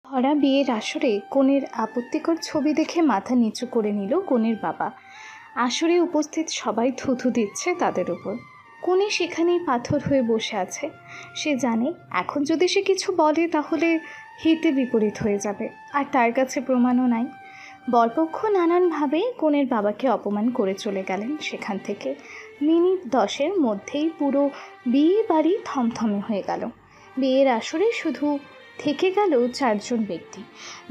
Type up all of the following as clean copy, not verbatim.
ধরা বিয়ের আসরে কনের আপত্তিকর ছবি দেখে মাথা নিচু করে নিল কনের বাবা। আসরে উপস্থিত সবাই থুথু দিচ্ছে তাদের উপর। কনে সেখানেই পাথর হয়ে বসে আছে। সে জানে এখন যদি সে কিছু বলে তাহলে হিতে বিপরীত হয়ে যাবে, আর তার কাছে প্রমাণও নাই। বরপক্ষ নানানভাবে কনের বাবাকে অপমান করে চলে গেলেন সেখান থেকে। মিনিট 10-এর মধ্যেই পুরো বিয়ে বাড়ি থমথমে হয়ে গেল। বিয়ের আসরে শুধু থেকে গেল 4 জন ব্যক্তি,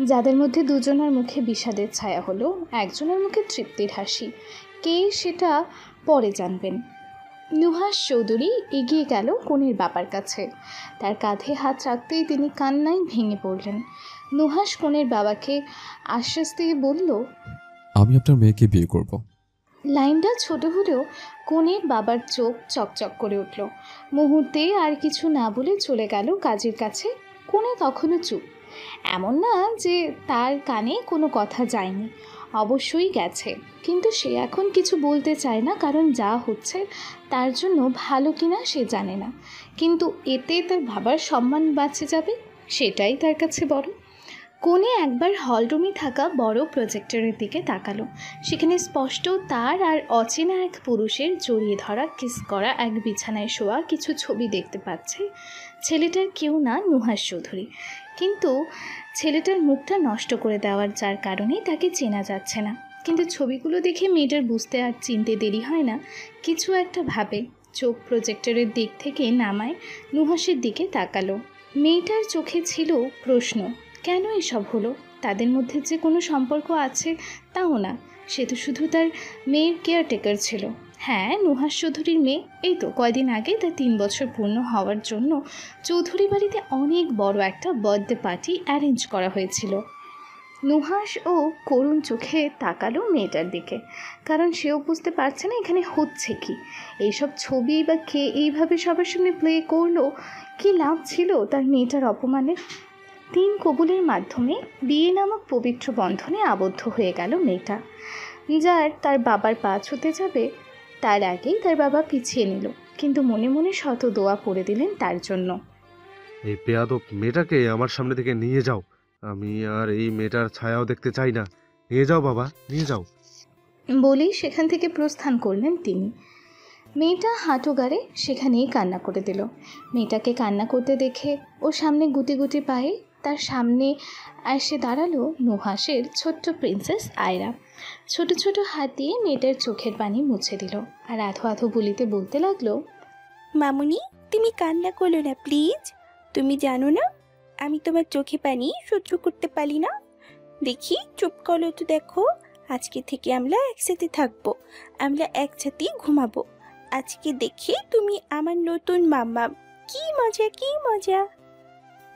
যাদের মধ্যে 2 জনের মুখে বিষাদের ছায়া হলো, একজনের মুখে তৃপ্তির হাসি। কে সেটা পরে জানবেন। নুহাস চৌধুরী এগিয়ে গেল কনের বাবার কাছে। তার কাঁধে হাত রাখতেই তিনি কান্নায় ভেঙে পড়লেন। নুহাস কনের বাবাকে আশ্বাস দিয়ে বলল, আমি আপনার মেয়েকে বিয়ে করব। লাইনটা ছোট হলেও কনের বাবার চোখ চকচক করে উঠল। মুহূর্তে আর কিছু না বলে চলে গেল কাজের কাছে। কনে তখনও চুপ। এমন না যে তার কানে কোনো কথা যায়নি, অবশ্যই গেছে, কিন্তু সে এখন কিছু বলতে চায় না, কারণ যা হচ্ছে তার জন্য ভালো কিনা সে জানে না। কিন্তু এতে তার বাবার সম্মান বাঁচে যাবে, সেটাই তার কাছে বড়। কোণে একবার হলরুমে থাকা বড় প্রজেক্টরের দিকে তাকালো। সেখানে স্পষ্ট তার আর অচেনা এক পুরুষের জড়িয়ে ধরা, কিস করা, এক বিছানায় শোয়া কিছু ছবি দেখতে পাচ্ছে। ছেলেটার কেউ না, নুহাস চৌধুরী। কিন্তু ছেলেটার মুখটা নষ্ট করে দেওয়ার যার কারণে তাকে চেনা যাচ্ছে না। কিন্তু ছবিগুলো দেখে মেয়েটার বুঝতে আর চিনতে দেরি হয় না, কিছু একটা ভাবে। চোখ প্রজেক্টরের দিক থেকে নামায় নুহাসের দিকে তাকালো। মেয়েটার চোখে ছিল প্রশ্ন, কেন এসব হলো? তাদের মধ্যে যে কোনো সম্পর্ক আছে তাও না, সে তো শুধু তার মেয়ের কেয়ারটেকার ছিল। হ্যাঁ, নুহাস চৌধুরীর মেয়ে। এই তো কয়দিন আগে তার 3 বছর পূর্ণ হওয়ার জন্য চৌধুরী বাড়িতে অনেক বড় একটা বার্থডে পার্টি অ্যারেঞ্জ করা হয়েছিল। নুহাস ও করুণ চোখে তাকালো মেয়েটার দিকে, কারণ সেও বুঝতে পারছে না এখানে হচ্ছে কি। এইসব ছবি বা কে এইভাবে সবার সামনে প্লে করলো, কি লাভ ছিল তার মেয়েটার অপমানের? 3 কবুলের মাধ্যমে বিয়ে নামক পবিত্র বন্ধনে আবদ্ধ হয়ে গেল মেয়েটা। যার তার বাবার পা ছুতে যাবে তার আগেই তার বাবা পিছিয়ে নিল, কিন্তু মনে মনে শত দোয়া পড়ে দিলেন তার জন্য। এই বেয়াদব মেয়েটাকে আমার সামনে থেকে নিয়ে যাও। আমি আর এই মেয়েটার ছায়াও দেখতে চাই না। নিয়ে যাও বাবা, নিয়ে যাও। বলেই সেখান থেকে প্রস্থান করলেন তিনি। মেয়েটা হাঁটু গাড়ে সেখানেই কান্না করে দিল। মেয়েটাকে কান্না করতে দেখে ও সামনে গুটি গুটি পায়ে তার সামনে এসে দাঁড়ালো নুহাসের ছোট্ট প্রিন্সেস আয়রা। ছোট ছোট হাত দিয়ে মেয়েটার চোখের পানি মুছে দিল, আর আধো আধো বলিতে বলতে লাগলো, মামুনি, তুমি কান্না করো না প্লিজ। তুমি জানো না আমি তোমার চোখে পানি সহ্য করতে পারি না। দেখি চুপ করো তো, দেখো আজকে থেকে আমরা একসাথে থাকবো, আমরা একসাথে ঘুমাবো। আজকে দেখে তুমি আমার নতুন মাম্মা। কি মজা, কি মজা।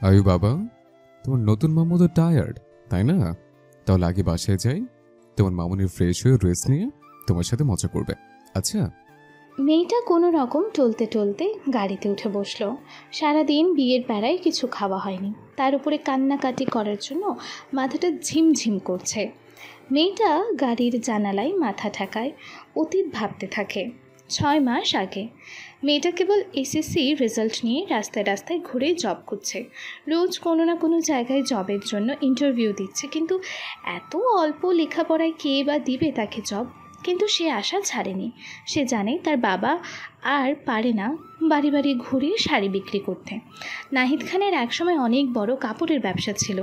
আয়ু বাবা, তোমার নতুন মামু তো টায়ার্ড, তাই না? তাহলে আগে বাসায় যাই, তোমার মামুনি ফ্রেশ হয়ে রেস্ট নিয়ে তোমার সাথে মজা করবে। আচ্ছা? মেয়েটা কোনো রকম টলতে টলতে গাড়িতে উঠে বসলো। সারাদিন বিয়ের বেড়ায় কিছু খাওয়া হয়নি, তার উপরে কান্নাকাটি করার জন্য মাথাটা ঝিমঝিম করছে। মেয়েটা গাড়ির জানালায় মাথা ঠেকায়, অতীত ভাবতে থাকে। 6 মাস আগে মেয়েটা কেবল এসএসসি রেজাল্ট নিয়ে রাস্তায় রাস্তায় ঘুরে জব করছে। রোজ কোনো না কোনো জায়গায় জবের জন্য ইন্টারভিউ দিচ্ছে, কিন্তু এত অল্প লেখাপড়ায় কে বা দিবে তাকে জব? কিন্তু সে আশা ছাড়েনি। সে জানে তার বাবা আর পারে না বাড়ি বাড়ি ঘুরে শাড়ি বিক্রি করতে। নাহিদ খানের একসময় অনেক বড় কাপড়ের ব্যবসা ছিল,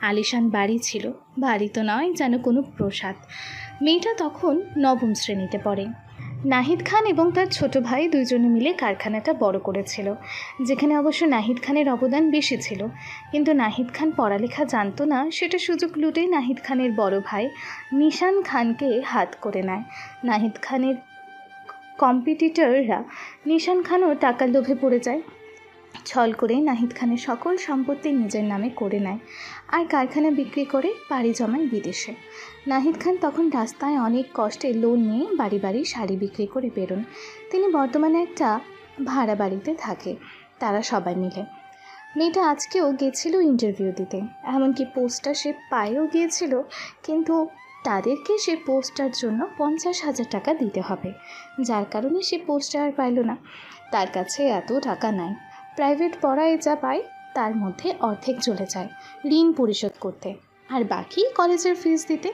আলিশান বাড়ি ছিল, বাড়ি তো নয় যেন কোনো প্রসাদ। মেয়েটা তখন 9ম শ্রেণীতে পড়ে। নাহিদ খান এবং তার ছোট ভাই দুজনে মিলে কারখানাটা বড় করেছিল, যেখানে অবশ্য নাহিদ খানের অবদান বেশি ছিল। কিন্তু নাহিদ খান পড়ালেখা জানতো না, সেটা সুযোগ লুটে নাহিদ খানের বড় ভাই নিশান খানকে হাত করে নেয়। নাহিদ খানের কম্পিটিটররা নিশান খানও টাকার লোভে পড়ে যায়। ছল করে নাহিদ খানের সকল সম্পত্তি নিজের নামে করে নেয়, আর কারখানা বিক্রি করে পাড়ি জমায় বিদেশে। নাহিদ খান তখন রাস্তায় অনেক কষ্টে লোন নিয়ে বাড়ি বাড়ি শাড়ি বিক্রি করে বেরোন। তিনি বর্তমানে একটা ভাড়া বাড়িতে থাকে, তারা সবাই মিলে। মেয়েটা আজকেও গেছিল ইন্টারভিউ দিতে, এমনকি পোস্টটা সে পায়েও গিয়েছিল, কিন্তু তাদেরকে সে পোস্টটার জন্য 50,000 টাকা দিতে হবে, যার কারণে সে পোস্টটা আর পাইল না। তার কাছে এত টাকা নাই। প্রাইভেট পড়ায় যা পায় তার মধ্যে অর্ধেক চলে যায় ঋণ পরিশোধ করতে, আর বাকি কলেজের ফিস দিতে।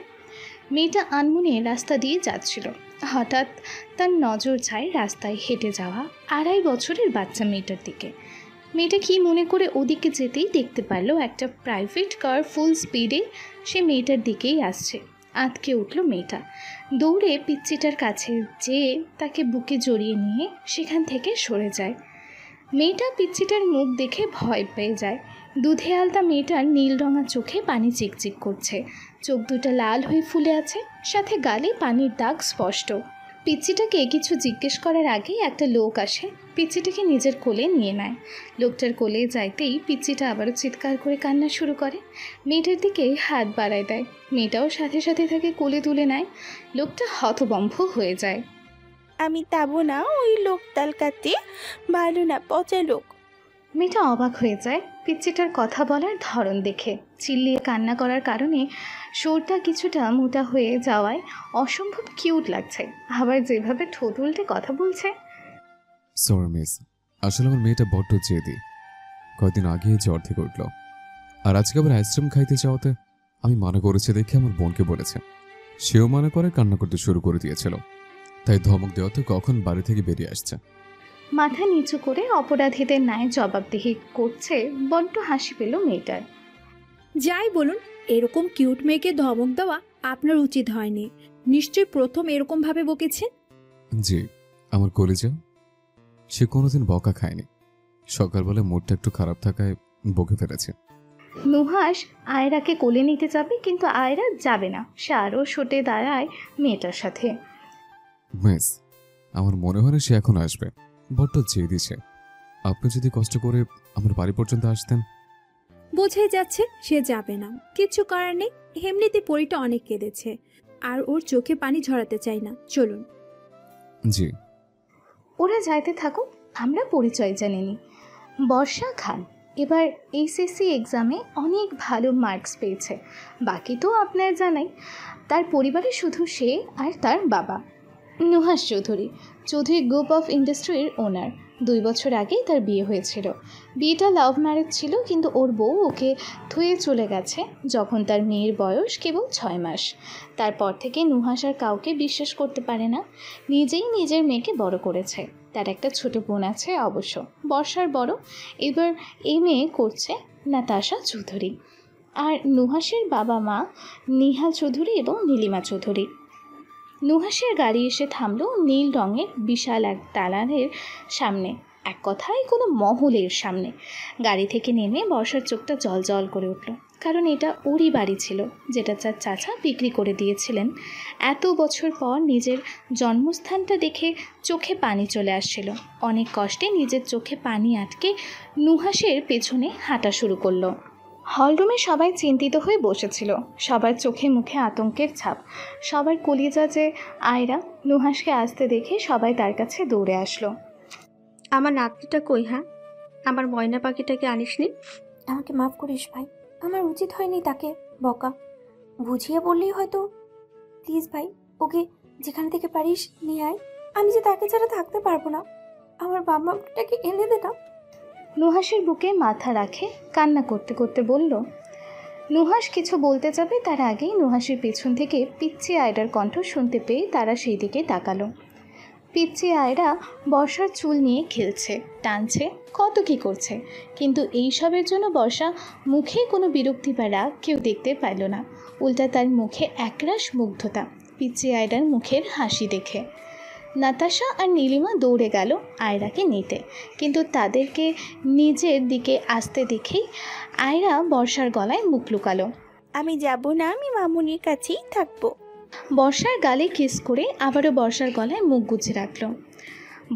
মেয়েটা আনমনে রাস্তা দিয়ে যাচ্ছিল। হঠাৎ তার নজর যায় রাস্তায় হেঁটে যাওয়া 2.5 বছরের বাচ্চা মেয়েটার দিকে। মেয়েটা কি মনে করে ওদিকে যেতেই দেখতে পারলো একটা প্রাইভেট কার ফুল স্পিডে সে মেয়েটার দিকেই আসছে। আঁতকে উঠল মেয়েটা, দৌড়ে পিচ্চিটার কাছে যেয়ে তাকে বুকে জড়িয়ে নিয়ে সেখান থেকে সরে যায়। মেয়েটা পিচ্চিটার মুখ দেখে ভয় পেয়ে যায়। দুধে আলতা মেয়েটার নীল রঙা চোখে পানি চিকচিক করছে, চোখ দুটো লাল হয়ে ফুলে আছে, সাথে গালে পানির দাগ স্পষ্ট। পিচ্চিটাকে কিছু জিজ্ঞেস করার আগেই একটা লোক আসে, পিচ্চিটাকে নিজের কোলে নিয়ে নেয়। লোকটার কোলে যাইতেই পিচ্চিটা আবারও চিৎকার করে কান্না শুরু করে। মেয়েটার দিকে হাত বাড়ায় দেয়, মেয়েটাও সাথে সাথে তাকে কোলে তুলে নেয়। লোকটা হতভম্ব হয়ে যায়। আমি যাবো না ওই লোক তাল কাতে, ভালো না, পচা লোক। মেয়েটা অবাক হয়ে যায় পিচ্চিটার কথা বলার ধরন দেখে। চিল্লিয়ে কান্না করার কারণে সুরটা কিছুটা মোটা হয়ে যাওয়ায় অসম্ভব কিউট লাগছে, আবার যেভাবে ঠোঁট উল্টে কথা বলছে। সরি মিস, আসলে আমার মেয়েটা বড্ড জেদি। কয়েকদিন আগেই জ্বর থেকে উঠল, আর আজকে আবার আইসক্রিম খাইতে চাওয়াতে আমি মানা করেছি দেখে আমার বোনকে বলেছে, সেও মানা করে কান্না করতে শুরু করে দিয়েছিল। তাই ধমক দেওয়াতে কখন বাড়ি থেকে বেরিয়ে আসছে। মাথা নিচু করে অপরাধীদের ন্যায় জবাবদিহি করছে। বড্ড হাসি পেল মেয়েটার। যাই বলুন, এরকম কিউট মেয়েকে ধমক দেওয়া আপনার উচিত হয়নি। নিশ্চয়ই প্রথম এরকমভাবে বকেছেন। জি, আমার কলিজা, সে কোনোদিন বকা খায়নি। সকালবেলা মুডটা একটু খারাপ থাকায় বকে ফেলেছে। নুহাস আয়রাকে কোলে নিতে যাবে, কিন্তু আয়রা যাবে না। সে আরও সটে দাঁড়ায় মেয়েটার সাথে। মিস, আমার মনে হয় না সে এখন আসবে, বড্ড জেদি সে। আপনি যদি কষ্ট করে আমার বাড়ি পর্যন্ত আসতেন। বোঝাই যাচ্ছে সে যাবে না, কিচ্ছু করার নেই। এমনিতে পরীটা অনেক কেঁদেছে, আর ওর চোখে পানি ঝরাতে চাই না। চলুন। জি। ওরা যাইতে থাকুক, আমরা পরিচয় জেনে নিই। বর্ষা খান এবার এইচএসসি এক্সামে অনেক ভালো মার্কস পেয়েছে। বাকি তো আপনার জানাই। তার পরিবারে শুধু সে আর তার বাবা। নুহাস চৌধুরী, চৌধুরী গ্রুপ অফ ইন্ডাস্ট্রির ওনার। 2 বছর আগেই তার বিয়ে হয়েছিল। বিয়েটা লাভ ম্যারেজ ছিল, কিন্তু ওর বউ ওকে থুয়ে চলে গেছে যখন তার মেয়ের বয়স কেবল 6 মাস। তারপর থেকে নুহাস আর কাউকে বিশ্বাস করতে পারে না, নিজেই নিজের মেয়েকে বড় করেছে। তার একটা ছোট বোন আছে অবশ্য, বর্ষার বড়। এবার MA করছে নাতাশা চৌধুরী। আর নুহাসের বাবা মা নিহাল চৌধুরী এবং নীলিমা চৌধুরী। নুহাসের গাড়ি এসে থামলো নীল রঙের বিশাল এক দালানের সামনে, এক কথায় কোনো মহলের সামনে। গাড়ি থেকে নেমে বর্ষার চোখটা জল জল করে উঠল, কারণ এটা ওরই বাড়ি ছিল, যেটা তার চাচা বিক্রি করে দিয়েছিলেন। এত বছর পর নিজের জন্মস্থানটা দেখে চোখে পানি চলে আসছিল। অনেক কষ্টে নিজের চোখে পানি আটকে নুহাসের পেছনে হাঁটা শুরু করলো। হলরুমে সবাই চিন্তিত হয়ে বসেছিল, সবার চোখে মুখে আতঙ্কের ছাপ। সবার কলিজা যে আয়রা। নুহাসকে আসতে দেখে সবাই তার কাছে দৌড়ে আসলো। আমার নাতনিটা কই? হ্যাঁ, আমার ময়না পাখিটাকে আনিসনি? আমাকে মাফ করিস ভাই, আমার উচিত হয়নি তাকে বকা। বুঝিয়ে বললেই হয়তো। প্লিজ ভাই, ওকে যেখান থেকে পারিস নিয়ে আয়। আমি যে তাকে ছাড়া থাকতে পারবো না। আমার বাবাটাকে এনে দে না। নুহাসের বুকে মাথা রাখে কান্না করতে করতে বলল। নুহাস কিছু বলতে যাবে তার আগেই নুহাসের পেছন থেকে পিচ্চি আয়রার কণ্ঠ শুনতে পেয়ে তারা সেই দিকে তাকালো। পিচ্চি আয়রা বর্ষার চুল নিয়ে খেলছে, টানছে, কত কী করছে, কিন্তু এইসবের জন্য বর্ষা মুখে কোনো বিরক্তি বা রাগ কেউ দেখতে পাইল না। উল্টা তার মুখে একরাশ মুগ্ধতা পিচ্চি আয়রার মুখের হাসি দেখে। নাতাশা আর নীলিমা দৌড়ে গেল আয়রাকে নিতে, কিন্তু তাদেরকে নিজের দিকে আসতে দেখেই আয়রা বর্ষার গলায় মুখ লুকালো। আমি যাব না, আমি মামুনির কাছেই থাকবো। বর্ষার গালে কিস করে আবারও বর্ষার গলায় মুখ গুজে রাখলো।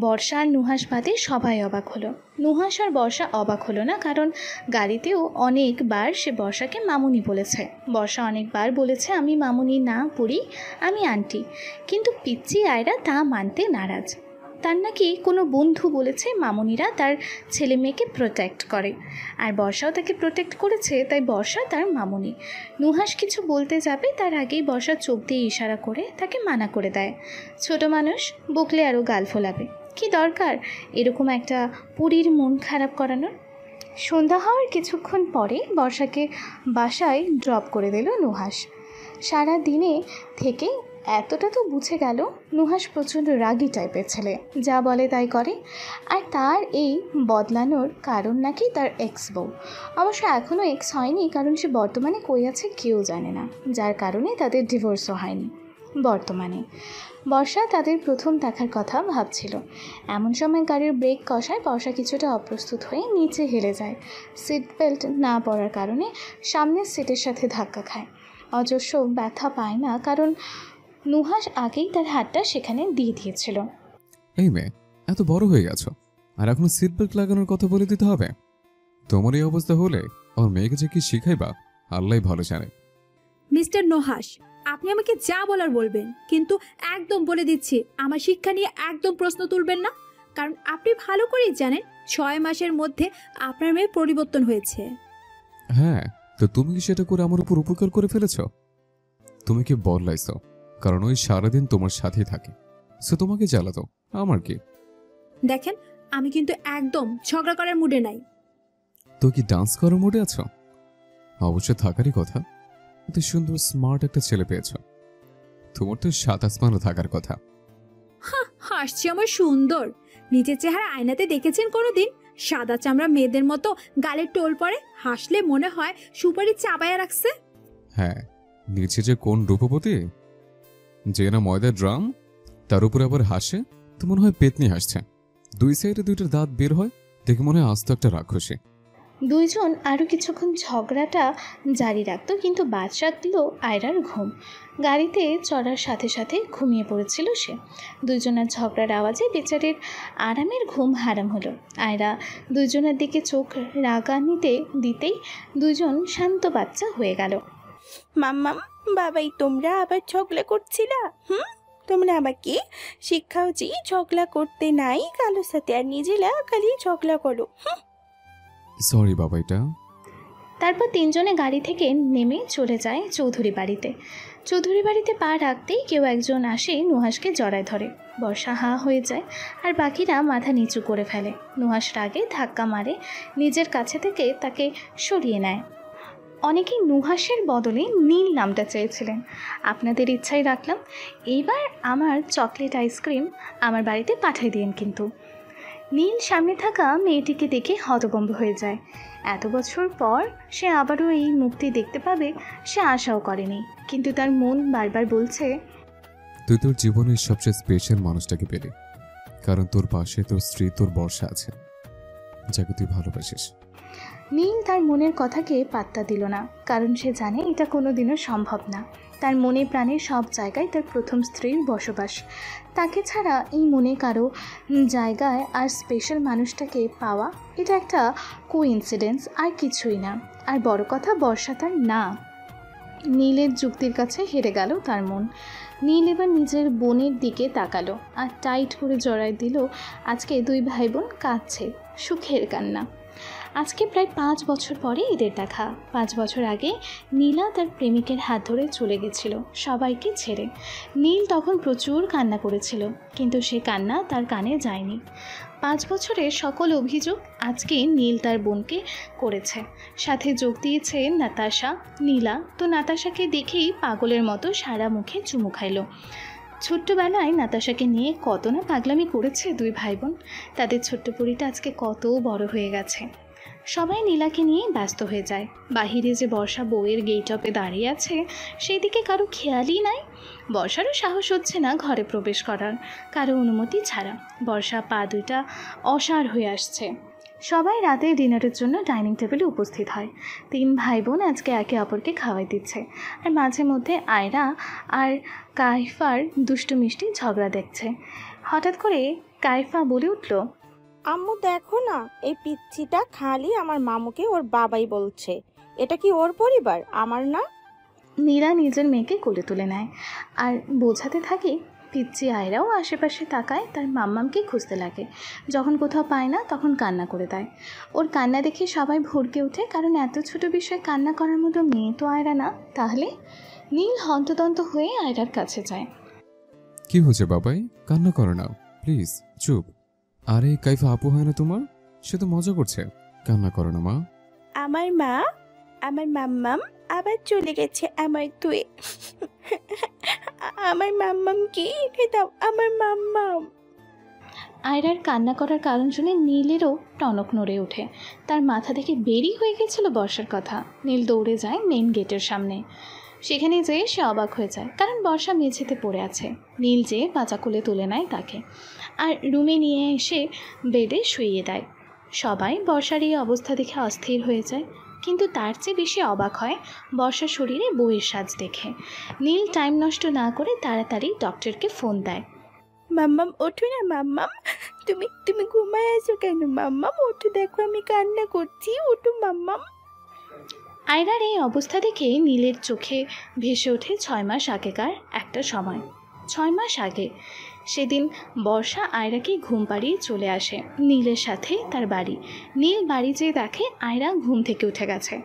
বর্ষা আর নুহাস বাদে সবাই অবাক হলো। নুহাস আর বর্ষা অবাক হলো না, কারণ গাড়িতেও অনেকবার সে বর্ষাকে মামুনি বলেছে। বর্ষা অনেকবার বলেছে আমি মামুনি না পড়ি, আমি আন্টি, কিন্তু পিচ্চি আয়রা তা মানতে নারাজ। তার নাকি কোনো বন্ধু বলেছে মামুনিরা তার ছেলে মেয়েকে প্রোটেক্ট করে, আর বর্ষাও তাকে প্রোটেক্ট করেছে, তাই বর্ষা তার মামুনি। নুহাস কিছু বলতে যাবে তার আগেই বর্ষা চোখ দিয়ে ইশারা করে তাকে মানা করে দেয়। ছোট মানুষ বকলে আরও গাল ফোলাবে, কি দরকার এরকম একটা পুরীর মন খারাপ করানোর। সন্ধ্যা হওয়ার কিছুক্ষণ পরে বর্ষাকে বাসায় ড্রপ করে দিল নুহাস। সারা দিনে থেকে এতটা তো বুঝে গেল নুহাস প্রচণ্ড রাগী টাইপের ছেলে, যা বলে তাই করে। আর তার এই বদলানোর কারণ নাকি তার এক্স বউ। অবশ্য এখনও এক্স হয়নি, কারণ সে বর্তমানে কই আছে কেউ জানে না, যার কারণে তাদের ডিভোর্সও হয়নি। বর্তমানে বর্ষা তাদের প্রথম দেখার কথা ভাবছিল। এমন সময় গাড়ির ব্রেক কষায় বর্ষা কিছুটা অপ্রস্তুত হয়ে নিচে হেলে যায়। সিট বেল্ট না পরার কারণে সামনের সিটের সাথে ধাক্কা খায়। অজস্র ব্যথা পায় না, কারণ নুহাস আগেই তার হাতটা সেখানে দিয়ে দিয়েছিল। এই মেয়ে, এত বড় হয়ে গেছো আর এখনো সিট বেল্ট লাগানোর কথা বলে দিতে হবে? তোমার এই অবস্থা হলে আমার মেয়েকে যে কি শিখাইবা আল্লাহ ভালো জানে। মিস্টার নুহাস, আপনি আমাকে যা বলার বলবেন, কিন্তু একদম বলে দিচ্ছি আমার শিক্ষা নিয়ে একদম প্রশ্ন তুলবেন না। কারণ আপনি ভালো করেই জানেন 6 মাসের মধ্যে আপনার মেয়ে পরিবর্তন হয়েছে। হ্যাঁ, তো তুমি কি সেটা করে আমার উপর উপকার করে ফেলেছ? তুমি কি বদলাইছো? কারণ ওই সারাদিন তোমার সাথেই থাকে, সে তোমাকে জ্বালাতো, আমার কি? দেখেন, আমি কিন্তু একদম ঝগড়া করার মুডে নাই। তো কি ডান্স করার মুডে আছো? অবশ্য থাকারই কথা, এত সুন্দর স্মার্ট একটা ছেলে পেয়েছ। তোমার তো 7 আসমানও থাকার কথা। হাসছি আমার সুন্দর। নিজের চেহারা আয়নাতে দেখেছেন কোনোদিন? সাদা চামড়া মেয়েদের মতো গালে টোল পড়ে, হাসলে মনে হয় সুপারি চাবায়া রাখছে। হ্যাঁ, নিচে যে কোন রূপবতী, যে না ময়দার ড্রাম, তার উপরে আবার হাসে তো মনে হয় পেতনি হাসছে। 2 সাইডে 2টা দাঁত বের হয়, দেখে মনে হয় আস্ত একটা রাক্ষসী। দুইজন আরও কিছুক্ষণ ঝগড়াটা জারি রাখত, কিন্তু বাদ রাখল আয়রার ঘুম। গাড়িতে চড়ার সাথে সাথে ঘুমিয়ে পড়েছিল সে। দুইজনের ঝগড়ার আওয়াজে বেচারির আরামের ঘুম হারাম হলো। আয়রা দুইজনের দিকে চোখ রাগানিতে দিতেই দুইজন শান্ত বাচ্চা হয়ে গেল। মাম্মাম, বাবাই তোমরা আবার ঝগড়া করছিলা? তোমরা আমাকে শিক্ষাও যে ঝগড়া করতে নাই, কারোর সাথে আর নিজেরা খালি ঝগড়া করো। সরি বাবা। এটা তারপর তিনজনে গাড়ি থেকে নেমে চলে যায় চৌধুরী বাড়িতে। চৌধুরী বাড়িতে পা রাখতেই কেউ একজন আসে নুহাসকে জড়ায় ধরে। বর্ষা হাঁ হয়ে যায়, আর বাকিরা মাথা নিচু করে ফেলে। নুহাস রাগে ধাক্কা মারে, নিজের কাছে থেকে তাকে সরিয়ে নেয়। অনেকেই নুহাসের বদলে নীল নামটা চেয়েছিলেন, আপনাদের ইচ্ছাই রাখলাম। এইবার আমার চকলেট আইসক্রিম আমার বাড়িতে পাঠিয়ে দিন। কিন্তু নীল সামনে থাকা মেয়েটিকে দেখে হতভম্ব হয়ে যায়। এত বছর পর সে আবারও এই মুক্তি দেখতে পাবে সে আশাও করেনি, কিন্তু তার মন বারবার বলছে, তুই তোর জীবনের সবচেয়ে স্পেশাল মানুষটাকে পেলি, কারণ তোর পাশে তোর স্ত্রী, তোর বর্ষা আছে, যাকে তুই ভালোবাসিস। নীল তার মনের কথাকে পাত্তা দিল না, কারণ সে জানে এটা কোনোদিনও সম্ভব না। তার মনে প্রাণে সব জায়গায় তার প্রথম স্ত্রীর বসবাস। তাকে ছাড়া এই মনে কারো জায়গায় আর স্পেশাল মানুষটাকে পাওয়া, এটা একটা কোইন্সিডেন্স আর কিছুই না। আর বড় কথা, বর্ষা তার না। নীলের যুক্তির কাছে হেরে গেল তার মন। নীল এবার নিজের বোনের দিকে তাকালো আর টাইট করে জড়ায় দিল। আজকে দুই ভাই বোন কাঁদছে, সুখের কান্না। আজকে প্রায় 5 বছর পরে এদের দেখা। 5 বছর আগে নীলা তার প্রেমিকের হাত ধরে চলে গেছিল সবাইকে ছেড়ে। নীল তখন প্রচুর কান্না করেছিল, কিন্তু সে কান্না তার কানে যায়নি। 5 বছরের সকল অভিযোগ আজকে নীল তার বোনকে করেছে। সাথে যোগ দিয়েছে নাতাশা। নীলা তো নাতাশাকে দেখেই পাগলের মতো সারা মুখে চুমু খাইল। ছোট্টবেলায় নাতাশাকে নিয়ে কত না পাগলামি করেছে দুই ভাই বোন। তাদের ছোট্ট পরীটা আজকে কত বড় হয়ে গেছে। সবাই নীলাকে নিয়ে ব্যস্ত হয়ে যায়। বাহিরে যে বর্ষা বউয়ের গেটআপে দাঁড়িয়ে আছে সেই দিকে কারো খেয়ালই নাই। বর্ষারও সাহস হচ্ছে না ঘরে প্রবেশ করার, কারো অনুমতি ছাড়া। বর্ষা পা দুইটা অসাড় হয়ে আসছে। সবাই রাতে ডিনারের জন্য ডাইনিং টেবিলে উপস্থিত হয়। 3 ভাই বোন আজকে একে অপরকে খাওয়াই দিচ্ছে, আর মাঝে মধ্যে আয়রা আর কাইফার দুষ্টু মিষ্টি ঝগড়া দেখছে। হঠাৎ করে কাইফা বলে উঠল, আম্মু দেখো না, এই পিচ্ছিটা খালি আমার মামুকে ওর বাবাই বলছে। এটা কি ওর পরিবার, আমার না? নীরা নিজের মেয়েকে কোলে তুলে নেয় আর বোঝাতে থাকে। পিচ্ছি আয়রাও আশেপাশে তাকায়, তার মাম্মামকে খুঁজতে লাগে। যখন কোথাও পায় না তখন কান্না করে দেয়। ওর কান্না দেখে সবাই ভড়কে ওঠে, কারণ এত ছোট বিষয়ে কান্না করার মতো মেয়ে তো আয়রা না। তাহলে নীল হন্তদন্ত হয়ে আয়রার কাছে যায়। কি হয়েছে বাবাই? কান্না করো না প্লিজ, চুপ। আরে কাইফা আপু হয় না তোমার? সে তো মজা করছে। কান্না করো না মা। আমার মা, আমার মাম্মাম আবার চলে গেছে আমার ধুয়ে। আমার মাম্মামকে রেখে দাও, আমার মাম্মাম। আয়রার কান্না করার কারণ শুনে নীলেরও টনক নড়ে ওঠে। তার মাথা থেকে বেরি হয়ে গেছিল বর্ষার কথা। নীল দৌড়ে যায় মেইন গেটের সামনে। সেখানে যেয়ে সে অবাক হয়ে যায়, কারণ বর্ষা মেঝেতে পড়ে আছে। নীল যেয়ে বাঁচা কোলে তুলে নেয় তাকে, আর রুমে নিয়ে এসে বেডে শুইয়ে দেয়। সবাই বর্ষার এই অবস্থা দেখে অস্থির হয়ে যায়, কিন্তু তার চেয়ে বেশি অবাক হয় বর্ষার শরীরে বউয়ের সাজ দেখে। নীল টাইম নষ্ট না করে তাড়াতাড়ি ডক্টরকে ফোন দেয়। মাম্মাম ওঠো না মাম্মাম, তুমি তুমি ঘুমায় আছো কেন মাম্মাম? ওঠো, দেখো আমি কান্না করছি, ওঠো মাম্মাম। আয়রার এই অবস্থা দেখে নীলের চোখে ভেসে ওঠে 6 মাস আগেকার একটা সময়। 6 মাস আগে সেদিন বর্ষা আয়রাকে ঘুম পাড়িয়ে চলে আসে নীলের সাথে তার বাড়ি। নীল বাড়ি যেয়ে দেখে আয়রা ঘুম থেকে উঠে গেছে,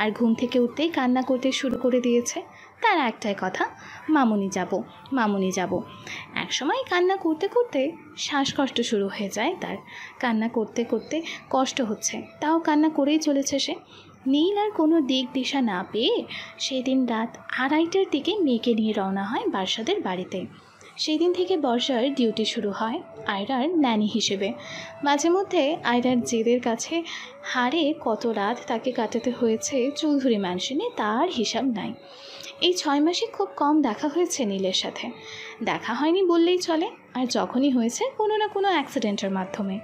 আর ঘুম থেকে উঠতেই কান্না করতে শুরু করে দিয়েছে। তার একটাই কথা, মামুনি যাব, মামুনি যাব। একসময় কান্না করতে করতে শ্বাসকষ্ট শুরু হয়ে যায় তার। কান্না করতে করতে কষ্ট হচ্ছে, তাও কান্না করেই চলেছে সে। নীল আর কোনো দিক দিশা না পেয়ে সেদিন রাত 2:30টার দিকে মেয়েকে নিয়ে রওনা হয় বার্ষাদের বাড়িতে। সেদিন থেকে বর্ষার ডিউটি শুরু হয় আয়রার ন্যানি হিসেবে। মাঝে মধ্যে আয়রার জেদের কাছে হারে কত রাত তাকে কাটাতে হয়েছে চৌধুরী ম্যানশনে তার হিসাব নাই। এই 6 মাসে খুব কম দেখা হয়েছে নীলের সাথে। দেখা হয়নি বললেই চলে, আর যখনই হয়েছে কোনো না কোনো অ্যাক্সিডেন্টের মাধ্যমে।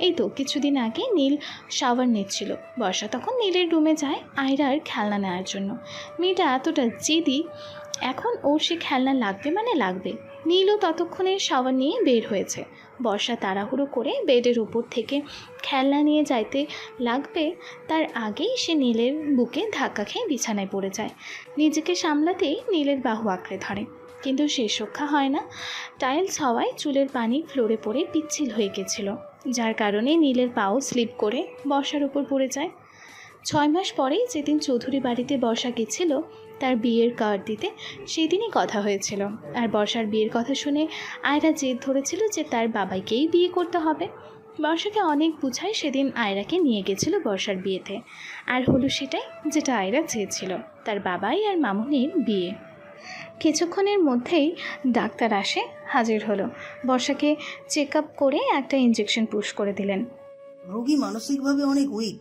এই তো কিছুদিন আগে নীল শাওয়ার নিচ্ছিল। বর্ষা তখন নীলের রুমে যায় আয়রার খেলনা নেওয়ার জন্য। মেয়েটা এতটা জেদি, এখন ওর সে খেলনা লাগবে মানে লাগবে। নীলও ততক্ষণে শাওয়ার নিয়ে বের হয়েছে। বর্ষা তাড়াহুড়ো করে বেডের উপর থেকে খেলনা নিয়ে যাইতে লাগবে, তার আগেই সে নীলের বুকে ধাক্কা খেয়ে বিছানায় পড়ে যায়। নিজেকে সামলাতেই নীলের বাহু আঁকড়ে ধরে, কিন্তু শেষ রক্ষা হয় না। টাইলস হওয়ায় চুলের পানি ফ্লোরে পড়ে পিচ্ছিল হয়ে গেছিল, যার কারণে নীলের পাও স্লিপ করে বর্ষার উপর পড়ে যায়। 6 মাস পরেই যেদিন চৌধুরী বাড়িতে বর্ষা গেছিল তার বিয়ের কার্ড দিতে, সেদিনই কথা হয়েছিল। আর বর্ষার বিয়ের কথা শুনে আয়রা জেদ ধরেছিল যে তার বাবাইকেই বিয়ে করতে হবে। বর্ষাকে অনেক বুঝায় সেদিন আয়রাকে নিয়ে গেছিল বর্ষার বিয়েতে। আর হলো সেটাই যেটা আয়রা চেয়েছিল, তার বাবাই আর মামুনির বিয়ে। কিছুক্ষণের মধ্যেই ডাক্তার আসে হাজির হলো। বর্ষাকে চেক আপ করে একটা ইঞ্জেকশন পুশ করে দিলেন। রোগী মানসিকভাবে অনেক উইক,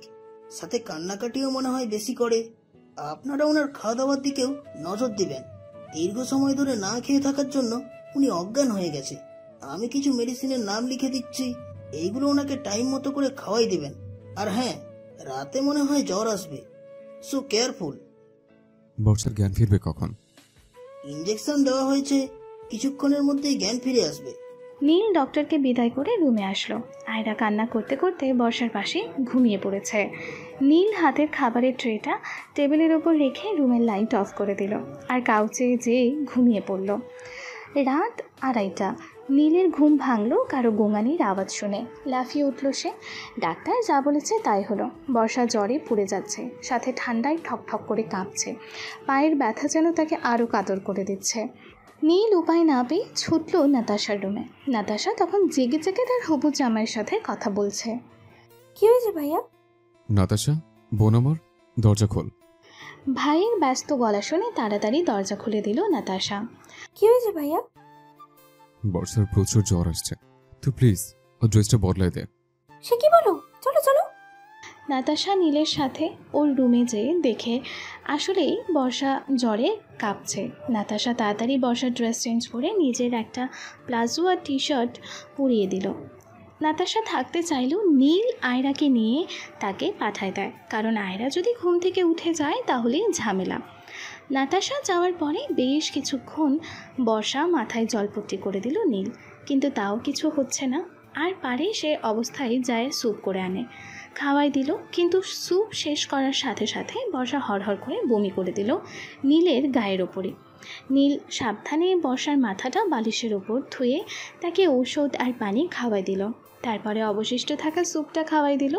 সাথে কান্নাকাটিও মনে হয় বেশি করে। আপনারা ওনার খাওয়া দাওয়ার দিকেও নজর দিবেন। দীর্ঘ সময় ধরে না খেয়ে থাকার জন্য উনি অজ্ঞান হয়ে গেছে। আমি কিছু মেডিসিনের নাম লিখে দিচ্ছি, এইগুলো ওনাকে টাইম মতো করে খাওয়াই দিবেন। আর হ্যাঁ, রাতে মনে হয় জ্বর আসবে, সো কেয়ারফুল। বর্ষার জ্ঞান ফিরবে কখন? ইঞ্জেকশন দেওয়া হয়েছে, কিছুক্ষণের মধ্যেই জ্ঞান ফিরে আসবে। নীল ডক্টরকে বিদায় করে রুমে আসলো। আয়রা কান্না করতে করতে বর্ষার পাশে ঘুমিয়ে পড়েছে। নীল হাতের খাবারের ট্রেটা টেবিলের ওপর রেখে রুমের লাইট অফ করে দিল, আর কাউচে যেয়ে ঘুমিয়ে পড়ল। রাত 2:30টা। নীলের ঘুম ভাঙল কারো গোঙানির আওয়াজ শুনে। লাফিয়ে উঠল সে। ডাক্তার যা বলেছে তাই হলো। বর্ষা জ্বরে পুড়ে যাচ্ছে, সাথে ঠান্ডায় ঠকঠক করে কাঁপছে। পায়ের ব্যথা যেন তাকে আরও কাতর করে দিচ্ছে। নীল উপায় না পেয়ে ছুটল নাতাশার রুমে। নাতাশা তখন জেগে জেগে তার হবু জামাইয়ের সাথে কথা বলছে। কি হয়েছে ভাইয়া? নাতাশা, বোন আমার, দরজা খোল। ভাইয়ের ব্যস্ত গলা শুনে তাড়াতাড়ি দরজা খুলে দিল নাতাশা। কি হয়েছে ভাইয়া? বর্ষার প্রচুর জ্বর আসছে, তুই প্লিজ ওর ড্রেসটা বদলাই দে। সে কি বলো? চলো চলো। নাতাশা নীলের সাথে ওর রুমে যেয়ে দেখে আসলেই বর্ষা জ্বরে কাঁপছে। নাতাশা তাড়াতাড়ি বর্ষার ড্রেস চেঞ্জ করে নিজের একটা প্লাজো আর টি শার্ট পরিয়ে দিল। নাতাশা থাকতে চাইলেও নীল আয়রাকে নিয়ে তাকে পাঠায় দেয়, কারণ আয়রা যদি ঘুম থেকে উঠে যায় তাহলে ঝামেলা। নাতাশা যাওয়ার পরে বেশ কিছুক্ষণ বর্ষা মাথায় জলপট্টি করে দিল নীল, কিন্তু তাও কিছু হচ্ছে না। আর পারে সে অবস্থায় যায় স্যুপ করে আনে, খাওয়াই দিল, কিন্তু স্যুপ শেষ করার সাথে সাথে বর্ষা হড়হড় করে বমি করে দিল নীলের গায়ের ওপরে। নীল সাবধানে বর্ষার মাথাটা বালিশের ওপর ধুয়ে তাকে ঔষধ আর পানি খাওয়াই দিল, তারপরে অবশিষ্ট থাকা স্যুপটা খাওয়াই দিল।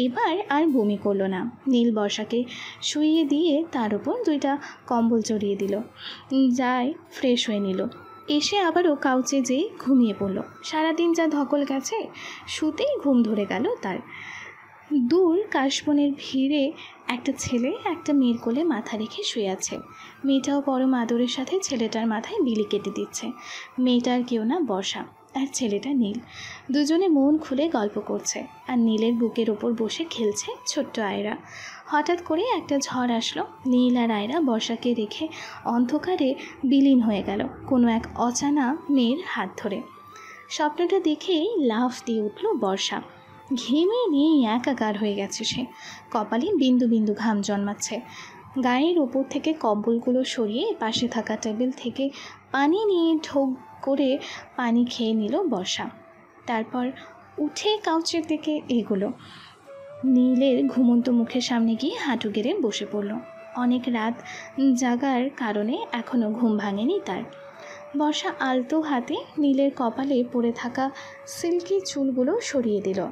এবার আর বমি করলো না। নীল বর্ষাকে শুইয়ে দিয়ে তার উপর 2টা কম্বল চড়িয়ে দিল, যায় ফ্রেশ হয়ে নিল। এসে আবারও কাউচে যেয়ে ঘুমিয়ে পড়ল। সারাদিন যা ধকল গেছে, শুতেই ঘুম ধরে গেল তার। দূর কাশবনের ভিড়ে একটা ছেলে একটা মেয়ের কোলে মাথা রেখে শুয়ে আছে। মেয়েটাও পরম আদরের সাথে ছেলেটার মাথায় বিলি কেটে দিচ্ছে। মেয়েটার কেউ না, বর্ষা, আর ছেলেটা নীল। দুজনে মন খুলে গল্প করছে, আর নীলের বুকের ওপর বসে খেলছে ছোট্ট আয়রা। হঠাৎ করে একটা ঝড় আসলো। নীল আর আয়রা বর্ষাকে রেখে অন্ধকারে বিলীন হয়ে গেল কোনো এক অজানা মেয়ের হাত ধরে। স্বপ্নটা দেখেই লাফ দিয়ে উঠল বর্ষা। ঘেমে নিয়েই একাকার হয়ে গেছে সে। কপালে বিন্দু বিন্দু ঘাম জন্মাচ্ছে। গায়ের ওপর থেকে কম্বলগুলো সরিয়ে পাশে থাকা টেবিল থেকে পানি নিয়ে ঢোক করে পানি খেয়ে নিল বর্ষা। তারপর উঠে কাউচের দিকে এগোলো। নীলের ঘুমন্ত মুখের সামনে গিয়ে হাঁটু গেড়ে বসে পড়ল। অনেক রাত জাগার কারণে এখনও ঘুম ভাঙেনি তার। বর্ষা আলতো হাতে নীলের কপালে পড়ে থাকা সিল্কি চুলগুলো সরিয়ে দিল।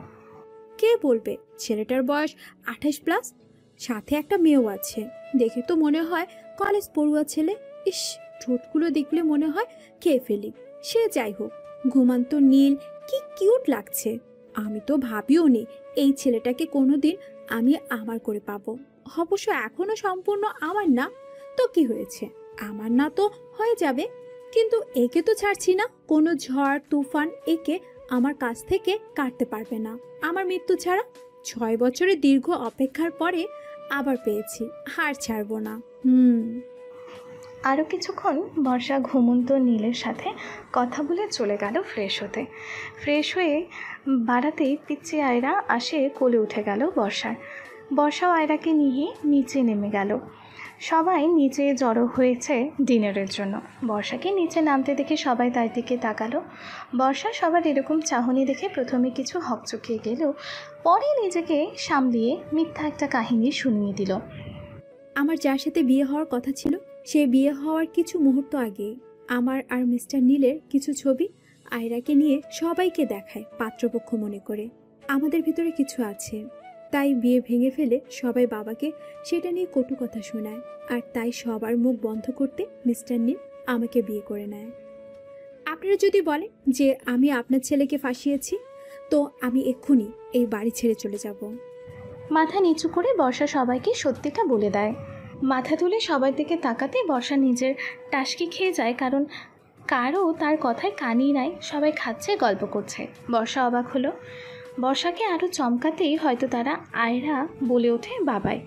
কে বলবে ছেলেটার বয়স 28+, সাথে একটা মেয়েও আছে। দেখে তো মনে হয় কলেজ পড়ুয়া ছেলে। ইস, ঠোঁটগুলো দেখলে মনে হয় খেয়ে ফেলি। সে যাই হোক, ঘুমান্ত নীল কি কিউট লাগছে। আমি তো ভাবিও নি এই ছেলেটাকে কোনোদিন আমি আমার করে পাবো। অবশ্য এখনো সম্পূর্ণ আমার না, তো কি হয়েছে, আমার না তো হয়ে যাবে। কিন্তু একে তো ছাড়ছি না। কোনো ঝড় তুফান একে আমার কাছ থেকে কাটতে পারবে না আমার মৃত্যু ছাড়া। 6 বছরের দীর্ঘ অপেক্ষার পরে আবার পেয়েছি, হার ছাড়বো না। আরও কিছুক্ষণ বর্ষা ঘুমন্ত নীলের সাথে কথা বলে চলে গেল ফ্রেশ হতে। ফ্রেশ হয়ে বাড়াতেই পিচ্চি আয়রা আসে কোলে উঠে গেল বর্ষার। বর্ষাও আয়রাকে নিয়ে নিচে নেমে গেল। সবাই নিচে জড়ো হয়েছে ডিনারের জন্য। বর্ষাকে নিচে নামতে দেখে সবাই তার দিকে তাকালো। বর্ষা সবার এরকম চাহনি দেখে প্রথমে কিছু হকচকিয়ে গেল, পরে নিজেকে সামলিয়ে মিথ্যা একটা কাহিনী শুনিয়ে দিল। আমার যার সাথে বিয়ে হওয়ার কথা ছিল, সে বিয়ে হওয়ার কিছু মুহূর্ত আগে আমার আর মিস্টার নীলের কিছু ছবি আয়রাকে নিয়ে সবাইকে দেখায় পাত্রপক্ষ মনে করে আমাদের ভিতরে কিছু আছে। তাই বিয়ে ভেঙে ফেলে সবাই বাবাকে সেটা নিয়ে কটু কথা শোনায়। আর তাই সবার মুখ বন্ধ করতে মিস্টার নীল আমাকে বিয়ে করে নেয়। আপনারা যদি বলেন যে আমি আপনার ছেলেকে ফাঁসিয়েছি, তো আমি এক্ষুনি এই বাড়ি ছেড়ে চলে যাব। মাথা নিচু করে বর্ষা সবাইকে সত্যিটা বলে দেয়। মাথা তুলে সবার দিকে তাকাতে বর্ষা নিজের টাসকি খেয়ে যায়, কারণ কারও তার কথায় কানই নাই। সবাই খাচ্ছে, গল্প করছে। বর্ষা অবাক হলো। বর্ষাকে আরও চমকাতেই হয়তো তারা আয়রা বলে ওঠে বাবাই।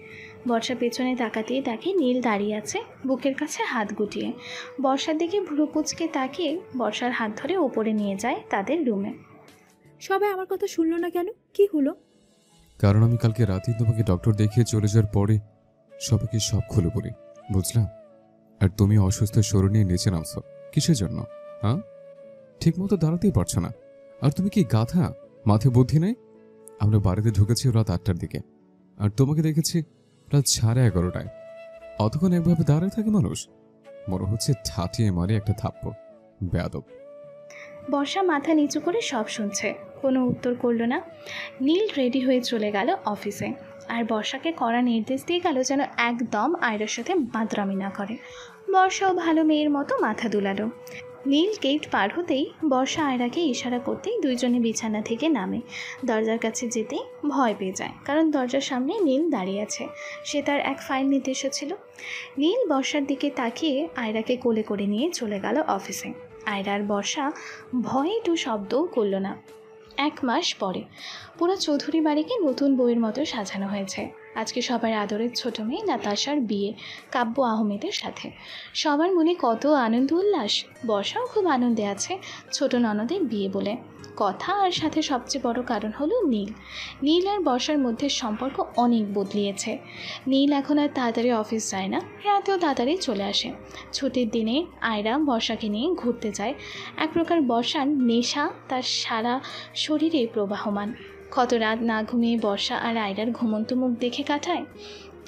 বর্ষা পেছনে তাকাতেই দেখে নীল দাঁড়িয়ে আছে বুকের কাছে হাত গুটিয়ে। বর্ষার দিকে ভ্রু কুঁচকে তাকিয়ে বর্ষার হাত ধরে ওপরে নিয়ে যায় তাদের রুমে। সবাই আমার কথা শুনলো না কেন? কি হলো? কারণ আমি কালকে রাতেই তোমাকে ডক্টর দেখিয়ে চলে যাওয়ার পরে সবাইকে সব খুলে বলি, বুঝলাম। আর তুমি অসুস্থ শরীর নিয়ে নিচে নামছো কিসের জন্য? হ্যাঁ, ঠিক মতো দাঁড়াতেই পারছো না। আর তুমি কি গাধা, মাথায় বুদ্ধি নেই? আমরা বাড়িতে ঢুকেছি রাত 8টার দিকে, আর তোমাকে দেখেছি রাত 11:30টায়। অতক্ষণ একভাবে দাঁড়িয়ে থাকে মানুষ? মনে হচ্ছে ঠাটিয়ে মারে একটা থাপ্পড়। বেয়াদব। বর্ষা মাথা নিচু করে সব শুনছে, কোনো উত্তর করল না। নীল রেডি হয়ে চলে গেল অফিসে। আর বর্ষাকে কড়া নির্দেশ দিয়ে গেল যেন একদম আয়রার সাথে বাদরামি না করে। বর্ষাও ভালো মেয়ের মতো মাথা দুলালো। নীল গেট পার হতেই বর্ষা আয়রাকে ইশারা করতেই দুইজনে বিছানা থেকে নামে। দরজার কাছে যেতেই ভয় পেয়ে যায়, কারণ দরজার সামনে নীল দাঁড়িয়ে আছে। সে তার এক ফাইল নিতে এসেছিল। নীল বর্ষার দিকে তাকিয়ে আয়রাকে কোলে করে নিয়ে চলে গেল অফিসে। আয়রার বর্ষা ভয়ে একটু শব্দও করল না। 1 মাস পরে পুরো চৌধুরী বাড়িকে নতুন বউয়ের মতো সাজানো হয়েছে। আজকে সবার আদরের ছোট মেয়ে নাতাশার বিয়ে কাব্য আহমেদের সাথে। সবার মনে কত আনন্দ উল্লাস। বর্ষাও খুব আনন্দে আছে ছোট ননদের বিয়ে বলে কথা। আর সাথে সবচেয়ে বড় কারণ হলো নীল আর বর্ষার মধ্যে সম্পর্ক অনেক বদলিয়েছে। নীল এখন আর তাড়াতাড়ি অফিস যায় না, রাতেও তাড়াতাড়ি চলে আসে। ছুটির দিনে আয়রা বর্ষাকে নিয়ে ঘুরতে যায়। এক প্রকার বর্ষার নেশা তার সারা শরীরে প্রবাহমান। কত রাত না ঘুমিয়ে বর্ষা আর আয়রার ঘুমন্ত মুখ দেখে কাটায়।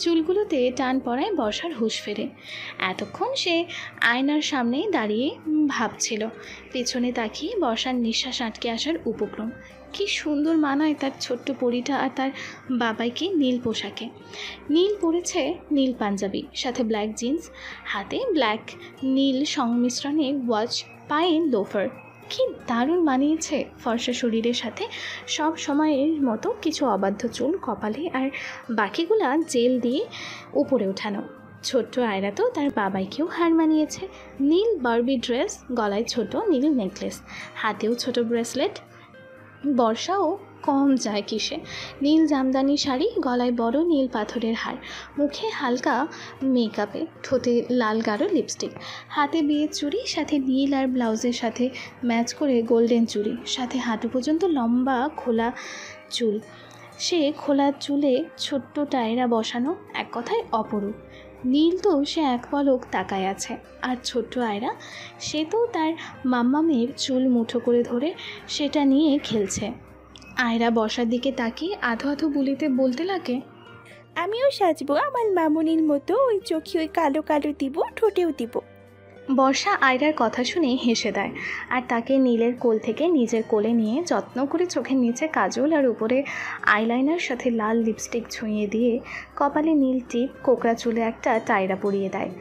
চুলগুলোতে টান পড়ায় বর্ষার হুঁশ ফেরে। এতক্ষণ সে আয়নার সামনেই দাঁড়িয়ে ভাবছিল। পেছনে তাকিয়ে বর্ষার নিঃশ্বাস আটকে আসার উপক্রম। কি সুন্দর মানায় তার ছোট্ট পরিটা আর তার বাবাইকে নীল পোশাকে। নীল পরেছে নীল পাঞ্জাবি, সাথে ব্ল্যাক জিন্স, হাতে ব্ল্যাক নীল সংমিশ্রণে ওয়াচ পায়ে লোফার। কি দারুণ মানিয়েছে ফর্সা শরীরের সাথে সব সময়ের মতো কিছু অবাধ্য চুল কপালে, আর বাকিগুলা জেল দিয়ে উপরে ওঠানো। ছোট্ট আয়রা তো তার বাবাইকেও হার মানিয়েছে। নীল বারবি ড্রেস, গলায় ছোট নীল নেকলেস, হাতেও ছোট ব্রেসলেট। বর্ষাও কম যায় কিসে, নীল জামদানি শাড়ি, গলায় বড় নীল পাথরের হার, মুখে হালকা মেকআপে, ঠোঁটে লাল গাঢ় লিপস্টিক, হাতে বিয়ের চুড়ি, সাথে নীল আর ব্লাউজের সাথে ম্যাচ করে গোল্ডেন চুড়ি, সাথে হাঁটু পর্যন্ত লম্বা খোলা চুল। সে খোলা চুলে ছোট্ট টায়রা বসানো, এক কথায় অপরূপ। নীল তো সে এক পলক তাকায় আছে, আর ছোট্ট আয়রা সে তো তার মাম্মামের চুল মুঠো করে ধরে সেটা নিয়ে খেলছে। আয়রা বসার দিকে তাকিয়ে আধো আধো বুলিতে বলতে লাগে, আমিও সাজবো আমার মামুনির মতো, ওই চোখে ওই কালো কালো দিব, ঠোঁটেও দিব। বর্ষা আয়রার কথা শুনে হেসে দেয়, আর তাকে নীলের কোল থেকে নিজের কোলে নিয়ে যত্ন করে চোখের নিচে কাজল আর উপরে আইলাইনার সাথে লাল লিপস্টিক ছুঁয়ে দিয়ে কপালে নীল টিপ, কোকড়া চুলে একটা টায়রা পরিয়ে দেয়।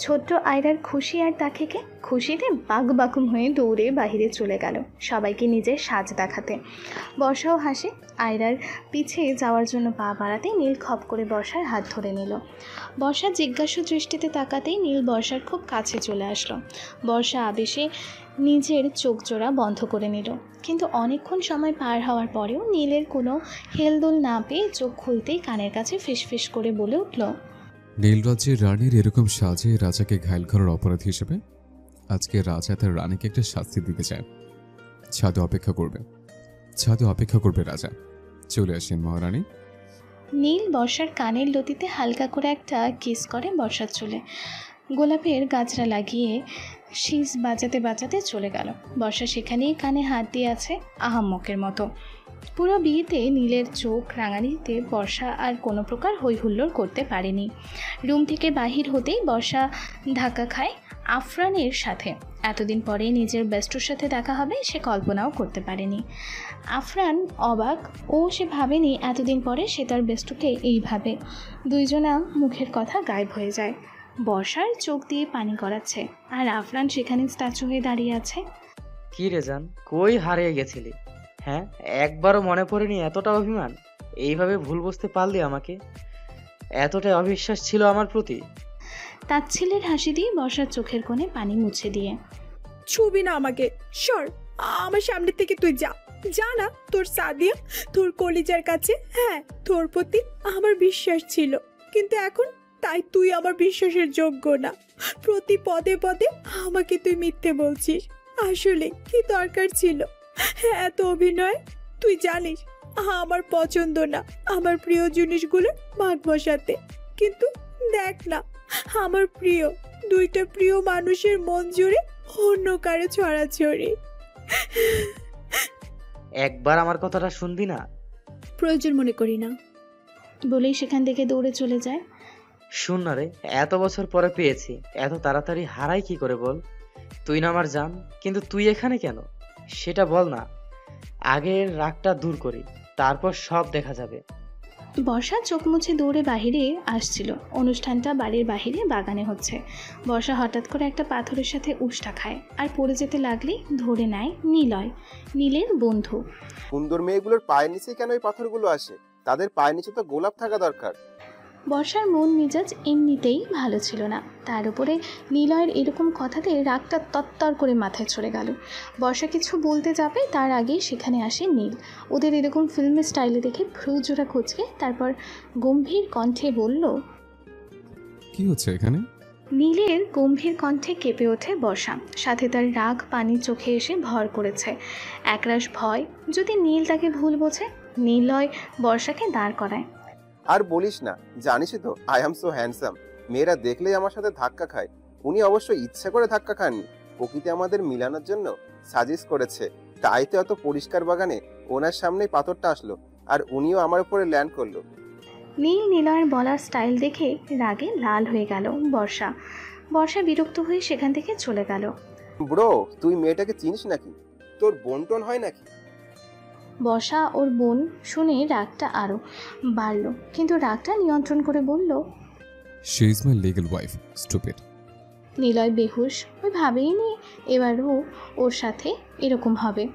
ছোট্ট আয়রার খুশি আর তাকে খুশিতে বাকবাকুম হয়ে দৌড়ে বাহিরে চলে গেল সবাইকে নিজের সাজ দেখাতে। বর্ষাও হাসে। আয়রার পিছে যাওয়ার জন্য পা বাড়াতে নীল খপ করে বর্ষার হাত ধরে নিল। বর্ষা জিজ্ঞাসু দৃষ্টিতে তাকাতেই নীল বর্ষার খুব কাছে চলে আসলো। বর্ষা আবেশে নিজের চোখ জোড়া বন্ধ করে নিল, কিন্তু অনেকক্ষণ সময় পার হওয়ার পরেও নীলের কোনো হেলদোল না পেয়ে চোখ খুলতেই কানের কাছে ফিসফিস করে বলে উঠল, নীলরাজ্যের রানীর এরকম সাজে রাজাকে ঘায়ল করার অপরাধ হিসেবে আজকে রাজা তার রানীকে একটা শাস্তি দিতে চায়। ছাদে অপেক্ষা করবে রাজা। চলে আসেন মহারানী। নীল বর্ষার কানের লতিতে হালকা করে একটা কিস করে বর্ষার চুলে গোলাপের গাছরা লাগিয়ে শীষ বাজাতে বাজাতে চলে গেল। বর্ষা সেখানেই কানে হাত দিয়ে আছে আহাম্মকের মতো। পুরো বিয়েতে নীলের চোখ রাঙানিতে বর্ষা আর কোনো প্রকার হইহুল্লোড় করতে পারেনি। রুম থেকে বাহির হতেই বর্ষা ধাক্কা খায় আফরানের সাথে। এতদিন পরে নিজের বেস্টুর সাথে দেখা হবে সে কল্পনাও করতে পারেনি। আফরান অবাক, ও সে ভাবেনি এতদিন পরে সে তার বেস্টুকে এইভাবে। দুইজনা মুখের কথা গায়েব হয়ে যায়। বর্ষার চোখ দিয়ে পানি গড়াচ্ছে, আর আফরান সেখানে স্ট্যাচু হয়ে দাঁড়িয়ে আছে। কি রে জান, কই হারিয়ে গেছিলি? হ্যাঁ, একবারও মনে পড়েনি এতটা অভিমান? এইভাবে ভুল বুঝতে পারলি আমাকে? এতটাই অবিশ্বাস ছিল আমার প্রতি? তাচ্ছিলের হাসি দিয়ে বর্ষার চোখের কোণে পানি মুছে দিয়ে, ছবি না আমাকে, সর আমার সামনে থেকে, তুই যা না। তোর সাদিয়া তোর কলিজার কাছে, হ্যাঁ তোর প্রতি আমার বিশ্বাস ছিল, কিন্তু এখন তাই তুই আমার বিশ্বাসের যোগ্য না। প্রতি পদে পদে আমাকে তুই মিথ্যে বলছিস। আসলে কি দরকার ছিল এত অভিনয়? তুই জানিস আমার পছন্দ না আমার প্রিয় জিনিসগুলো ভাগ বসাতে, কিন্তু দেখ না আমার প্রিয় দুইটা প্রিয় মানুষের মন জুড়ে অন্য কারো ছড়াছড়ি। একবার আমার কথাটা শুনবি না? প্রয়োজন মনে করি না বলেই সেখান থেকে দৌড়ে চলে যায়। শুন না রে, এত বছর পরে পেয়েছি, এত তাড়াতাড়ি হারাই কি করে বল? তুই না আমার জান, কিন্তু তুই এখানে কেন সেটা বল না। আগের রাগটা দূর করি, তারপর সব দেখা যাবে। বর্ষা চোখ মুছে দৌড়ে বাহিরে আসছিল। অনুষ্ঠানটা বাড়ির বাহিরে বাগানে হচ্ছে। বর্ষা হঠাৎ করে একটা পাথরের সাথে উষ্টা খায়, আর পড়ে যেতে লাগলেই ধরে নেয় নিলয়, নীলের বন্ধু। সুন্দর মেয়েগুলোর পায়ের নিচে কেন এই পাথরগুলো আসে? তাদের পায়ের নিচে তো গোলাপ থাকা দরকার। বর্ষার মন মেজাজ এমনিতেই ভালো ছিল না, তার উপরে নিলয়ের এরকম কথাতে রাগটা তত্তর করে মাথায় চড়ে গেল। বর্ষা কিছু বলতে যাবে তার আগেই সেখানে আসে নীল। ওদের এরকম ফিল্ম স্টাইলে দেখে ভ্রুজোড়া কুঁচকে তারপর গম্ভীর কণ্ঠে বলল, কি হচ্ছে এখানে? নীলের গম্ভীর কণ্ঠে কেঁপে ওঠে বর্ষা, সাথে তার রাগ পানি চোখে এসে ভর করেছে। একরাশ ভয়, যদি নীল তাকে ভুল বোঝে। নিলয় বর্ষাকে দাঁড় করায়। আর বলিস না, জানিসই তো আই অ্যাম সো হ্যান্ডসাম। মেয়েরা দেখলেই আমার সাথে ধাক্কা খায়। উনি অবশ্য ইচ্ছা করে ধাক্কা খাননি, প্রকৃতি আমাদের মিলানোর জন্য সাজেস্ট করেছে। তাই তো এত পরিষ্কার বাগানে ওনার সামনেই পাথরটা আসলো, আর উনিও আমার উপরে ল্যান্ড করলো। নীল নিলয়ের বলার স্টাইল দেখে রাগে লাল হয়ে গেল বর্ষা বিরক্ত হয়ে সেখান থেকে চলে গেল। ব্রো, তুই মেয়েটাকে চিনিস নাকি? তোর বোনটোন হয় নাকি? বর্ষা ওর বোন শুনে রাগটা আরও বাড়ল, কিন্তু রাগটা নিয়ন্ত্রণ করে বলল, she is my legal wife, stupid. Niloy বেহুশ, ওই ভাবেই নি এবারও ওর সাথে এরকম হবে।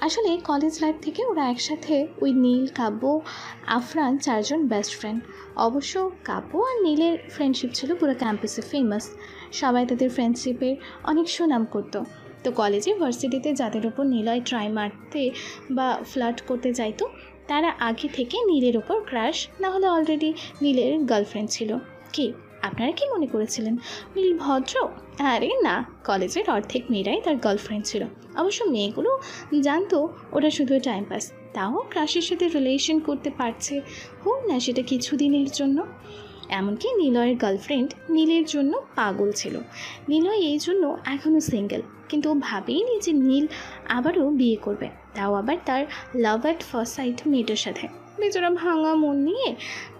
আসলে কলেজ লাইফ থেকে ওরা একসাথে, ওই নীল, কাব্য, আফরান, 4 জন বেস্ট ফ্রেন্ড। অবশ্য কাব্য আর নীলের ফ্রেন্ডশিপ ছিল পুরো ক্যাম্পাসে ফেমাস, সবাই তাদের ফ্রেন্ডশিপের অনেক সুনাম করতো। তো কলেজে ভার্সিটিতে যাদের ওপর নিলয় ট্রাই মারতে বা ফ্লার্ট করতে যাইতো, তারা আগে থেকে নীলের ওপর ক্রাশ, না হলে অলরেডি নীলের গার্লফ্রেন্ড ছিল। কি আপনারা কি মনে করেছিলেন নীল ভদ্র? আরে না, কলেজের অর্ধেক মেয়েরাই তার গার্লফ্রেন্ড ছিল। অবশ্য মেয়েগুলো জানতো ওটা শুধু টাইম পাস, তাও ক্রাশের সাথে রিলেশন করতে পারছে, হোক না সেটা কিছুদিনের জন্য। এমনকি নিলয়ের গার্লফ্রেন্ড নীলের জন্য পাগল ছিল। নিলয় এই জন্য এখনও সিঙ্গেল, কিন্তু ও ভাবেইনি যে নীল আবারও বিয়ে করবে, তাও আবার তার লাভ অ্যাট ফার্স্ট সাইট মেয়েটার সাথে। বেচারা ভাঙা মন নিয়ে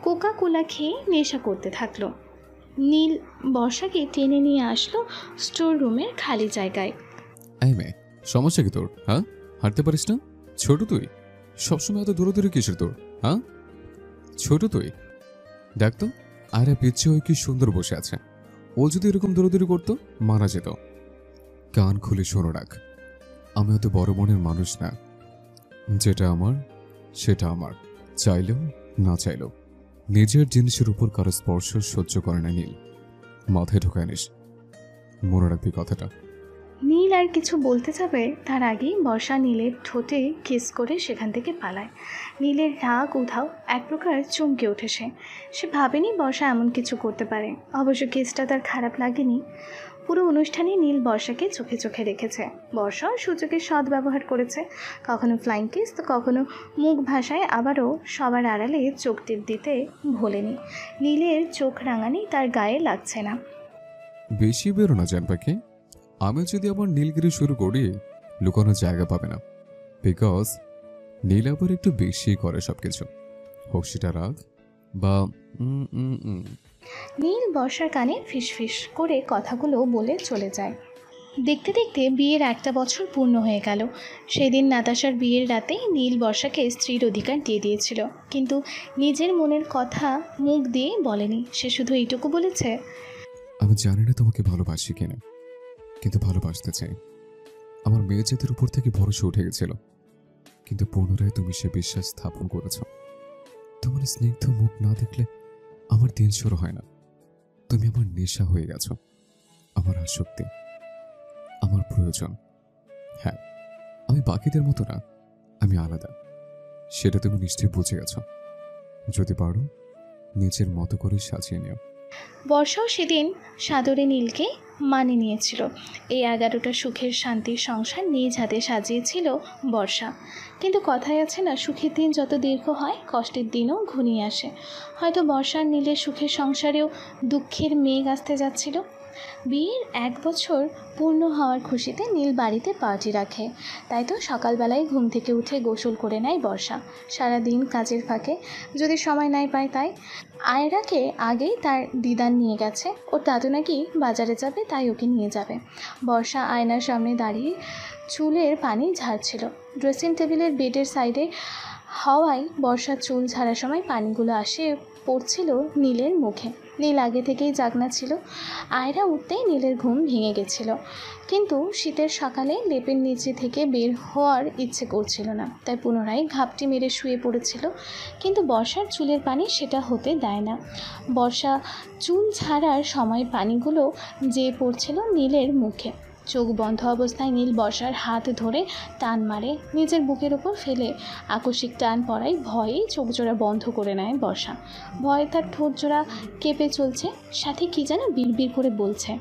কোকা কোলা খেয়ে নেশা করতে থাকলো। নীল বর্ষাকে টেনে নিয়ে আসলো স্টোর রুমের খালি জায়গায়। এই মেয়ে, সমস্যা কি তোর? হ্যাঁ, হাঁটতে পারিস না? ছোট তুই, সবসময় এত দূরে দূরে কিসের তোর? হ্যাঁ, ছোট তুই। দেখ তো আয়রা পিচ্ছে হয়ে কি সুন্দর বসে আছে। ও যদি এরকম দৌড়দৌড়ি করতো মারা যেত। কান খুলে শোনো রাখ, আমি অত বড় মনের মানুষ না। যেটা আমার সেটা আমার, চাইলেও না চাইলেও। নিজের জিনিসের উপর কারো স্পর্শ সহ্য করে না নীল, মাথায় ঢোকায় নিস, মনে রাখবি কথাটা। নীল আর কিছু বলতে যাবে তার আগেই বর্ষা নীলের ঠোঁটে কিস করে সেখান থেকে পালায়। নীলের রাগ উধাও, এক প্রকার চমকে ওঠে। সে ভাবেনি বর্ষা এমন কিছু করতে পারে। অবশ্য কিসটা তার খারাপ লাগেনি। পুরো অনুষ্ঠানে নীল বর্ষাকে চোখে চোখে রেখেছে। বর্ষা সুযোগের সদ্ব্যবহার করেছে, কখনো ফ্লাইং কিস তো কখনো মুখ ভাষায়, আবারও সবার আড়ালে চোখ টিপ দিতে ভোলেনি। নীলের চোখ রাঙানি তার গায়ে লাগছে না। বেশি বেরো না জান পাখি, আমি যদি আবার নীলগিরি শুরু করি লুকানোর জায়গা পাবে না। বিকজ নীল আবার একটু বেশি করে সবকিছু, হোক সেটা রাগ বা নীল বর্ষার কানে ফিসফিস করে কথাগুলো বলে চলে যায়। দেখতে দেখতে বিয়ের 1 বছর পূর্ণ হয়ে গেল। সেদিন নাতাশার বিয়ের রাতেই নীল বর্ষাকে স্ত্রীর অধিকার দিয়ে দিয়েছিল, কিন্তু নিজের মনের কথা মুখ দিয়ে বলেনি। সে শুধু এইটুকু বলেছে, আমি জানি না তোমাকে ভালোবাসি কিনা, কিন্তু ভালোবাসতে চাই। আমার মেয়ে জাতির উপর থেকে ভরসা উঠে গেছিল, কিন্তু পুনরায় তুমি সে বিশ্বাস স্থাপন করেছ। তোমার স্নিগ্ধ মুখ না দেখলে আমার দিন শুরু হয় না। তুমি আমার নেশা হয়ে গেছ, আমার আসক্তি, আমার প্রয়োজন। হ্যাঁ, আমি বাকিদের মতো না, আমি আলাদা, সেটা তুমি নিশ্চয়ই বুঝে গেছ। যদি পারো নিজের মতো করে সাজিয়ে নিও। বর্ষাও সেদিন সাদরে নীলকে মানে নিয়েছিল। এই 11টা সুখের শান্তির সংসার নিজ হাতে সাজিয়েছিল বর্ষা। কিন্তু কথায় আছে না, সুখের দিন যত দীর্ঘ হয় কষ্টের দিনও ঘনিয়ে আসে। হয়তো বর্ষার নীলের সুখের সংসারেও দুঃখের মেঘ আসতে যাচ্ছিল। বিয়ের 1 বছর পূর্ণ হওয়ার খুশিতে নীল বাড়িতে পার্টি রাখে। তাই তো সকালবেলায় ঘুম থেকে উঠে গোসল করে নেয় বর্ষা। সারাদিন কাজের ফাঁকে যদি সময় নাই পায় তাই। আয়রাকে আগেই তার দিদার নিয়ে গেছে, ওর দাদু নাকি বাজারে যাবে, তাই ওকে নিয়ে যাবে। বর্ষা আয়নার সামনে দাঁড়িয়ে চুলের পানি ঝাড়ছিল। ড্রেসিং টেবিলের বেডের সাইডে হাওয়ায় বর্ষার চুল ঝাড়ার সময় পানিগুলো আসে পড়ছিল নীলের মুখে। নীল আগে থেকেই জাগনা ছিল। আয়রা উঠতেই নীলের ঘুম ভেঙে গেছিল, কিন্তু শীতের সকালে লেপের নিচে থেকে বের হওয়ার ইচ্ছে করছিল না, তাই পুনরায় ঘাপটি মেরে শুয়ে পড়েছিল। কিন্তু বর্ষার চুলের পানি সেটা হতে দেয় না। বর্ষা চুল ঝাড়ার সময় পানিগুলো যেয়ে পড়ছিল নীলের মুখে। চোখ বন্ধ অবস্থায় নীল বর্ষার হাত ধরে টান মারে, নিজের বুকের ওপর ফেলে। আকস্মিক টান পড়ায় ভয়ে চোখ জোড়া বন্ধ করে নেয় বর্ষা। ভয়ে তার ঠোঁট জোড়া কেঁপে চলছে, সাথে কি যেন বিড়বিড় করে বলছে।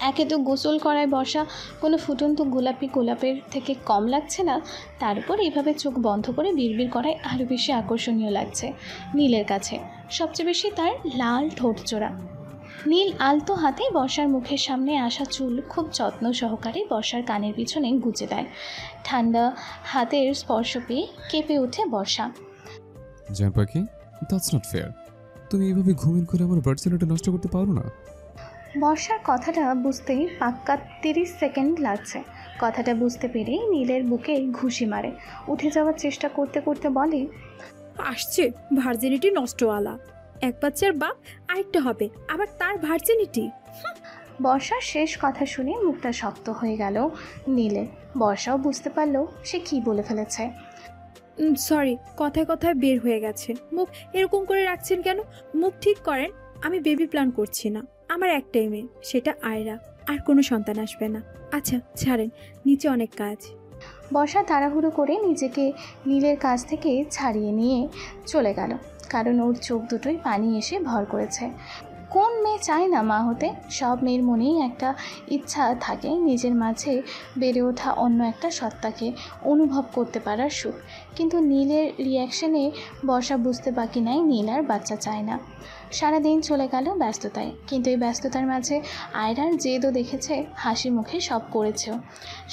একে তো গোসল করায় বর্ষা কোনো ফুটন্ত গোলাপের থেকে কম লাগছে না, তারপর এইভাবে চোখ বন্ধ করে বিড়বিড় করায় আরও বেশি আকর্ষণীয় লাগছে নীলের কাছে। সবচেয়ে বেশি তার লাল ঠোঁট জোড়া। নীল আলতো হাতে বর্ষার মুখের সামনে আসা চুল খুব যত্ন সহকারে বর্ষার কানের পিছনে গুঁজে দেয়। ঠান্ডা হাতের স্পর্শ পেয়ে কেঁপে ওঠে বর্ষা। জান পাখি, দ্যাটস নট ফেয়ার। তুমি এইভাবে ঘুমিয়ে করে আমার বার্থডেটা নষ্ট করতে পারো না। বর্ষার কথাটা বুঝতেই পাক্কা 30 সেকেন্ড লাগছে। কথাটা বুঝতে পেরেই নীলের বুকে ঘুষি মারে। উঠে যাওয়ার চেষ্টা করতে করতে বলে, আসছে ভার্জিনিটি নষ্টওয়ালা, এক বাচ্চার বাপ, আরেকটা হবে আবার তার ভার্জিনিটি। বর্ষার শেষ কথা শুনে মুখটা শক্ত হয়ে গেল নীলে। বর্ষাও বুঝতে পারলো সে কি বলে ফেলেছে। সরি, কথায় কথায় বের হয়ে গেছে। মুখ এরকম করে রাখছেন কেন? মুখ ঠিক করেন। আমি বেবি প্ল্যান করছি না। আমার একটাই মেয়ে, সেটা আয়রা। আর কোনো সন্তান আসবে না। আচ্ছা ছাড়েন, নিচে অনেক কাজ। বর্ষা তাড়াহুড়ো করে নিজেকে নীলের কাছ থেকে ছাড়িয়ে নিয়ে চলে গেল, কারণ ওর চোখ দুটোই পানি এসে ভর করেছে। কোন মেয়ে চায় না মা হতে? সব মেয়ের মনেই একটা ইচ্ছা থাকে নিজের মাঝে বেড়ে ওঠা অন্য একটা সত্তাকে অনুভব করতে পারার সুখ। কিন্তু নীলের রিয়াকশনে বর্ষা বুঝতে বাকি নাই নীল আর বাচ্চা চায় না। সারাদিন চলে গেল ব্যস্ততায়, কিন্তু এই ব্যস্ততার মাঝে আয়রার জেদও দেখেছে, হাসি মুখে সব করেছেও।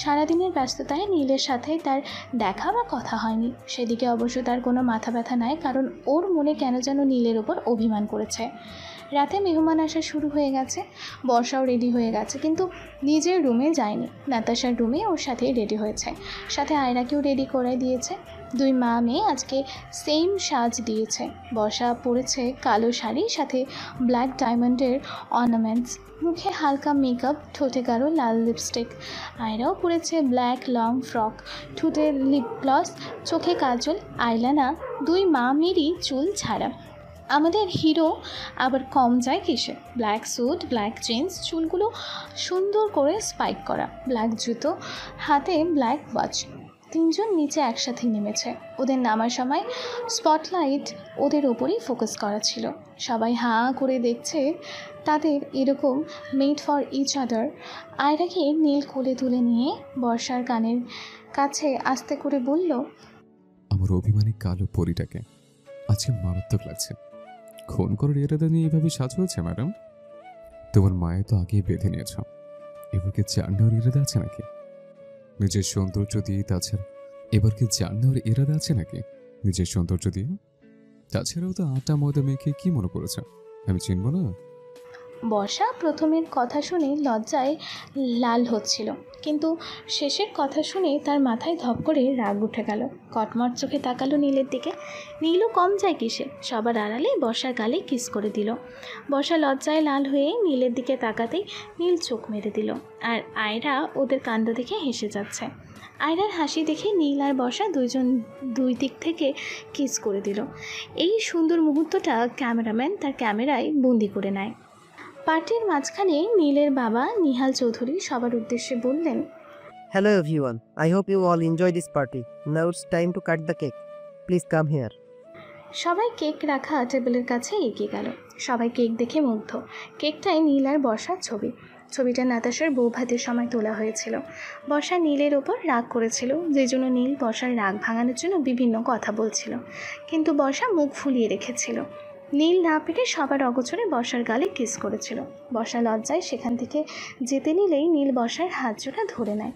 সারাদিনের ব্যস্ততায় নীলের সাথে তার দেখা বা কথা হয়নি। সেদিকে অবশ্য তার কোনো মাথা ব্যথা নাই, কারণ ওর মনে কেন যেন নীলের ওপর অভিমান করেছে। রাতে মেহমান আসা শুরু হয়ে গেছে। বর্ষাও রেডি হয়ে গেছে, কিন্তু নিজের রুমে যায়নি। নাতাশার রুমে ওর সাথেই রেডি হয়েছে, সাথে আয়রাকেও রেডি করে দিয়েছে। দুই মা মেয়ে আজকে সেম সাজ দিয়েছে। বর্ষা পরেছে কালো শাড়ি, সাথে ব্ল্যাক ডায়মন্ডের অর্নামেন্টস, মুখে হালকা মেকআপ, ঠোঁটে গাঢ় লাল লিপস্টিক। আয়রাও পরেছে ব্ল্যাক লং ফ্রক, ঠোঁটে লিপ গ্লস, চোখে কাজল, আইলানা। দুই মা মেয়েরই চুল ছাড়া। আমাদের হিরো আবার কম যায় কিসে? ব্ল্যাক স্যুট, ব্ল্যাক জিন্স, চুলগুলো সুন্দর করে স্পাইক করা, ব্ল্যাক জুতো, হাতে ব্ল্যাক ওয়াচ। তিনজন নিচে একসাথে নেমেছে। ওদের নামার সময় স্পটলাইট ওদের ওপরই ফোকাস করা ছিল। সবাই হাঁ করে দেখছে তাদের এরকম মেড ফর ইচ আদার। আয়রাকে নীল কোলে তুলে নিয়ে বর্ষার কানের কাছে আস্তে করে বলল, আমার অভিমানী কালো পরিটাকে আজকে মারাত্মক লাগছে। খুন করার ইরাদা নিয়ে এইভাবে সাজ হয়েছে ম্যাডাম? তোমার মায়ে তো আগেই বেঁধে নিয়েছ, এবার কি জান নেওয়ার ইরাদা আছে নাকি? নিজের সৌন্দর্য দিয়ে তাছাড়া এবার কি জান নেওয়ার ইরাদা আছে নাকি নিজের সৌন্দর্য দিয়ে? তাছাড়াও তো আটা ময়দা মেখে কি মনে করেছ আমি চিনব না? বর্ষা প্রথমের কথা শুনে লজ্জায় লাল হচ্ছিল, কিন্তু শেষের কথা শুনে তার মাথায় ধপ করে রাগ উঠে গেল। কটমট চোখে তাকালো নীলের দিকে। নীলও কম যায় কিসে, সবার আড়ালে বর্ষার গালে কিস করে দিল। বর্ষা লজ্জায় লাল হয়ে নীলের দিকে তাকাতেই নীল চোখ মেরে দিল, আর আয়রা ওদের কাণ্ড দেখে হেসে যাচ্ছে। আয়রার হাসি দেখে নীল আর বর্ষা দুইজন দুই দিক থেকে কিস করে দিল। এই সুন্দর মুহূর্তটা ক্যামেরাম্যান তার ক্যামেরায় বন্দি করে নেয়। পার্টির মাঝখানে নীলের বাবা নিহাল চৌধুরী সবার উদ্দেশ্যে বললেন, Hello everyone, I hope you all enjoy this party. Now it's time to cut the cake. Please come here. সবাই কেক রাখা টেবিলের কাছে এগিয়ে গেল। সবাই কেক দেখে মুগ্ধ। কেকটায় নীল আর বর্ষার ছবি। ছবিটা নাতাশার বউ ভাতের সময় তোলা হয়েছিল। বর্ষা নীলের ওপর রাগ করেছিল, যে জন্য নীল বর্ষার রাগ ভাঙানোর জন্য বিভিন্ন কথা বলছিল, কিন্তু বর্ষা মুখ ফুলিয়ে রেখেছিল। নীল না পেরে সবার অগোচরে বর্ষার গালে কিস করেছিল। বর্ষা লজ্জায় সেখান থেকে যেতে নিলেই নীল বর্ষার হাত জোড়া ধরে নেয়,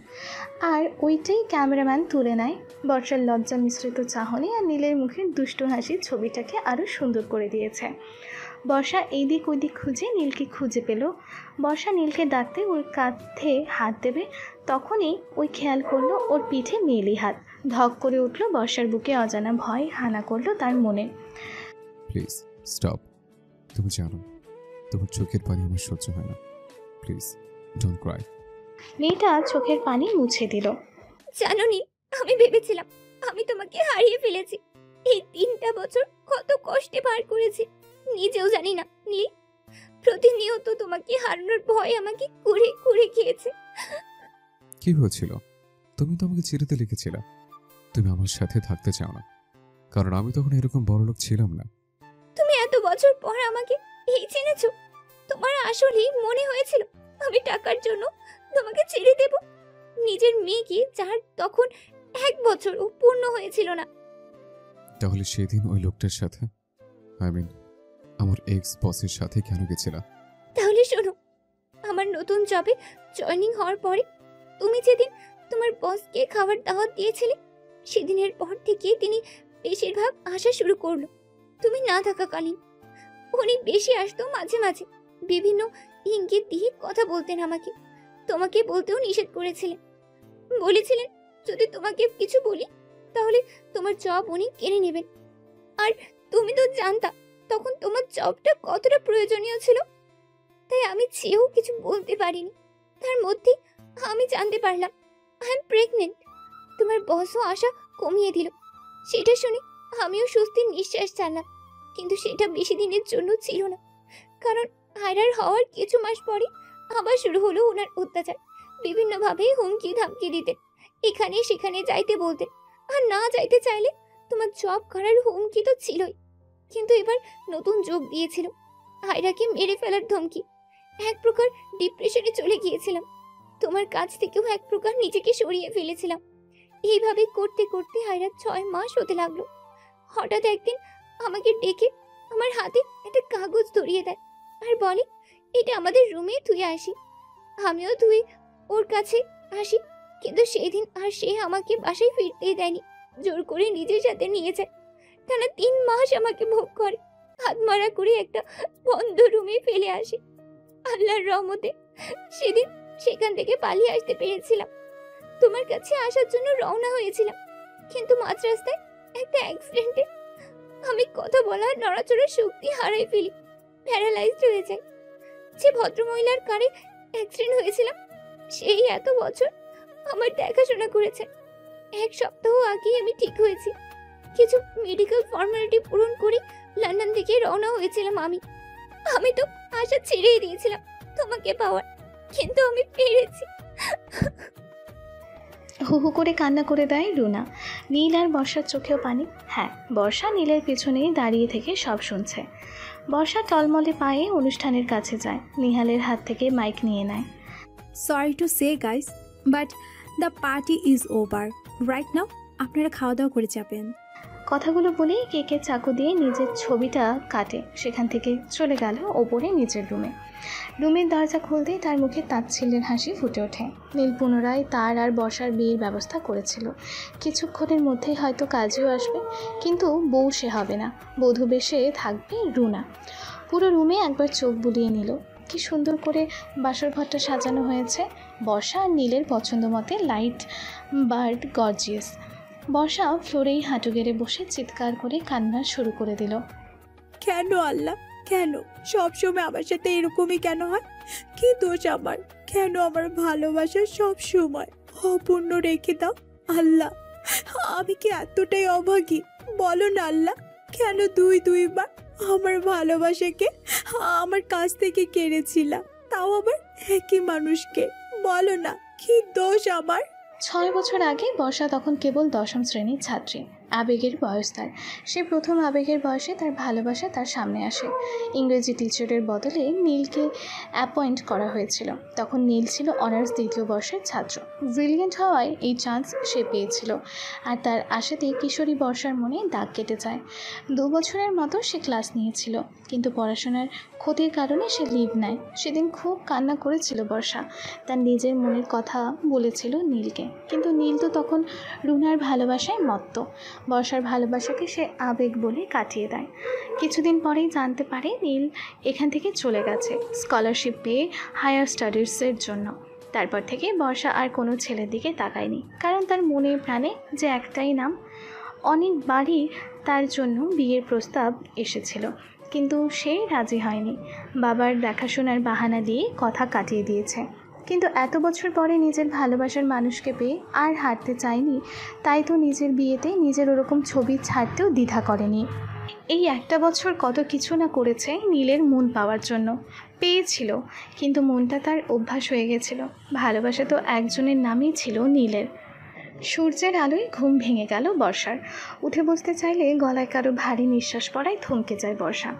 আর ওইটাই ক্যামেরাম্যান তুলে নেয়। বর্ষার লজ্জা মিশ্রিত চাহনি আর নীলের মুখের দুষ্টু হাসি ছবিটাকে আরও সুন্দর করে দিয়েছে। বর্ষা এইদিক ওইদিক খুঁজে নীলকে খুঁজে পেল। বর্ষা নীলকে ডাকতে ওর কাঁধে হাত দেবে, তখনই ওই খেয়াল করলো ওর পিঠে নীলই হাত। ধক করে উঠল বর্ষার বুকে, অজানা ভয় হানা করলো তার মনে। Please stop. তুমি জানো তোমার চোখের পানি আমার সহ্য হয় না। Please don't Cry. মেয়েটা চোখের পানি মুছে দিল। জানো নি, আমি ভেবেছিলাম আমি তোমাকে হারিয়ে ফেলেছি। এই 3টা বছর কত কষ্টে পার করেছি নিজেও জানি না নীল। প্রতিনিয়ত তোমাকে হারানোর ভয় আমাকে কুড়ে কুড়ে খেয়েছে। কি হয়েছিল? তুমি তো আমাকে চিঠিতে লিখেছিলে তুমি আমার সাথে থাকতে চাও না, কারণ আমি তখন এরকম বড়লোক ছিলাম না। তুমি এত বছর পর আমাকে এই চিনেছো? তোমার আসলেই মনে হয়েছিল আমি টাকার জন্য তোমাকে ছেড়ে দেব? নিজের মেয়েকে, যার তখন 1 বছরও পূর্ণ হয়েছিল না। তাহলে সেদিন ওই লোকটার সাথে, আমার এক্স বসের সাথে কেন গেছিলা? তাহলে শোনো, আমার নতুন জবে জয়েনিং হওয়ার পরে তুমি যেদিন তোমার বসকে খাবার দাওয়াত দিয়েছিলে, সেদিনের পর থেকে তিনি বেশিরভাগ আসা শুরু করলো। তুমি না থাকাকালীন অনেক বেশি আসতো। মাঝে মাঝে বিভিন্ন ইঙ্গিত দিয়ে কথা বলতেন আমাকে। তোমাকে বলতেও নিষেধ করেছিলেন, বলেছিলেন যদি তোমাকে কিছু বলি তাহলে তোমার জব উনি কেড়ে নেবেন। আর তুমি তো জানতা তখন তোমার জবটা কতটা প্রয়োজনীয় ছিল। তাই আমি চেয়েও কিছু বলতে পারিনি। তার মধ্যে আমি জানতে পারলাম আই এম প্রেগনেন্ট। তোমার বসও আশা কমিয়ে দিল। সেটা শুনে আমিও স্বস্তির নিঃশ্বাস ছাড়লাম, কিন্তু সেটা বেশি দিনের জন্য ছিল না। কারণ আয়রার হওয়ার কিছু মাস পরে আবার শুরু হলো ওনার অত্যাচার। বিভিন্নভাবে হুমকি ধামকি দিতেন, এখানে সেখানে যাইতে বলতেন, আর না যাইতে চাইলে তোমার জব করার হুমকি তো ছিলই, কিন্তু এবার নতুন যোগ দিয়েছিল আয়রাকে মেরে ফেলার ধমকি। এক প্রকার ডিপ্রেশনে চলে গিয়েছিলাম। তোমার কাছ থেকেও এক প্রকার নিজেকে সরিয়ে ফেলেছিলাম। এইভাবে করতে করতে আয়রা 6 মাস হতে লাগলো। হঠাৎ একদিন আমাকে ডেকে আমার হাতে একটা কাগজ ধরিয়ে দেয় আর বলে এটা আমাদের রুমে ধুয়ে আসি। আমিও ধুয়ে ওর কাছে আসি, কিন্তু সেদিন আর সে আমাকে বাসায় ফিরতেই দেয়নি, জোর করে নিজের সাথে নিয়ে যায়। টানা 3 মাস আমাকে ভোগ করে, হাত মারা করে একটা বন্ধ রুমে ফেলে আসে। আল্লাহর রহমতে সেদিন সেখান থেকে পালিয়ে আসতে পেরেছিলাম। তোমার কাছে আসার জন্য রওনা হয়েছিলাম, কিন্তু মাঝ রাস্তায় একটা অ্যাক্সিডেন্টে আমি কথা বলার নড়াচড়ার শক্তি হারাই ফেলি, প্যারালাইজড হয়ে যাই। যে ভদ্রমহিলার কারে অ্যাক্সিডেন্ট হয়েছিলাম সেই এত বছর আমার দেখাশোনা করেছে। 1 সপ্তাহ আগেই আমি ঠিক হয়েছি। কিছু মেডিকেল ফর্মালিটি পূরণ করে লন্ডন থেকে রওনা হয়েছিলাম। আমি তো আশা ছেড়েই দিয়েছিলাম তোমাকে পাওয়ার, কিন্তু আমি পেরেছি। হু হু করে কান্না করে দেয় রুনা। নীল আর বর্ষার চোখেও পানি। হ্যাঁ, বর্ষা নীলের পেছনেই দাঁড়িয়ে থেকে সব শুনছে। বর্ষা টলমলে পায়ে অনুষ্ঠানের কাছে যায়, নিহালের হাত থেকে মাইক নিয়ে নেয়। Sorry to say guys, but the party is over right now. আপনারা খাওয়া দাওয়া করে যাবেন। কথাগুলো বলেই কেকে চাকু দিয়ে নিজের ছবিটা কাটে, সেখান থেকে চলে গেল ওপরে নিজের রুমে। রুমের দরজা খুলতেই তার মুখে তাচ্ছিল্যের হাসি ফুটে ওঠে। নীল পুনরায় তার আর বসার বিয়ের ব্যবস্থা করেছিল। কিছুক্ষণের মধ্যেই হয়তো কাজেও আসবে, কিন্তু বউ সে হবে না, বধূ বেশে থাকবে রুনা। পুরো রুমে একবার চোখ বুলিয়ে নিল। কি সুন্দর করে বাসর ঘরটা সাজানো হয়েছে। বর্ষা আর নীলের পছন্দ মতে লাইট বার্ড গর্জিয়াস। বর্ষা ফ্লোরেই হাঁটু গেড়ে বসে চিৎকার করে কান্না শুরু করে দিল। কেন আল্লাহ, কেন সবসময় আমার সাথে এরকমই কেন হয়? কি দোষ আমার? কেন আমার ভালোবাসা সব সময় অপূর্ণ রেখে দাও আল্লাহ? আমি কি এতটাই অভাগী? বলো না আল্লাহ, কেন দুইবার আমার ভালোবাসাকে আমার কাছ থেকে কেড়েছিলাম, তাও আবার একই মানুষকে? বলো না কি দোষ আমার? 6 বছর আগে বর্ষা তখন কেবল 10ম শ্রেণীর ছাত্রী। আবেগের বয়স তার। সে প্রথম আবেগের বয়সে তার ভালোবাসা তার সামনে আসে। ইংরেজি টিচারের বদলে নীলকে অ্যাপয়েন্ট করা হয়েছিল। তখন নীল ছিল অনার্স 2য় বর্ষের ছাত্র। ব্রিলিয়েন্ট হওয়ায় এই চান্স সে পেয়েছিল, আর তার আশাতেই কিশোরী বর্ষার মনে দাগ কেটে যায়। 2 বছরের মতো সে ক্লাস নিয়েছিল, কিন্তু পড়াশোনার ক্ষতির কারণে সে লিভ নেয়। সেদিন খুব কান্না করেছিল বর্ষা, তার নিজের মনের কথা বলেছিল নীলকে, কিন্তু নীল তো তখন রুনার ভালোবাসায় মত্ত। বর্ষার ভালোবাসাকে সে আবেগ বলে কাটিয়ে দেয়। কিছুদিন পরেই জানতে পারে নীল এখান থেকে চলে গেছে স্কলারশিপ পেয়ে হায়ার স্টাডিজের জন্য। তারপর থেকে বর্ষা আর কোনো ছেলের দিকে তাকায়নি, কারণ তার মনে প্রাণে যে একটাই নাম। অনেকবারই তার জন্য বিয়ের প্রস্তাব এসেছিল, কিন্তু সে রাজি হয়নি। বাবার দেখাশোনার বাহানা দিয়ে কথা কাটিয়ে দিয়েছে, কিন্তু এত বছর পরে নিজের ভালোবাসার মানুষকে পেয়ে আর হারতে চায়নি। তাই তো নিজের বিয়েতে নিজের ওরকম ছবি ছাড়তেও দ্বিধা করেনি। এই একটা বছর কত কিছু না করেছে নীলের মন পাওয়ার জন্য। পেয়েছিল, কিন্তু মনটা তার অভ্যাস হয়ে গেছিল। ভালোবাসা তো একজনের নামই ছিল নীলের। সূর্যের আলোয় ঘুম ভেঙে গেল বর্ষার। উঠে বসতে চাইলে গলায় কারো ভারী নিঃশ্বাস পড়ায় থমকে যায় বর্ষা।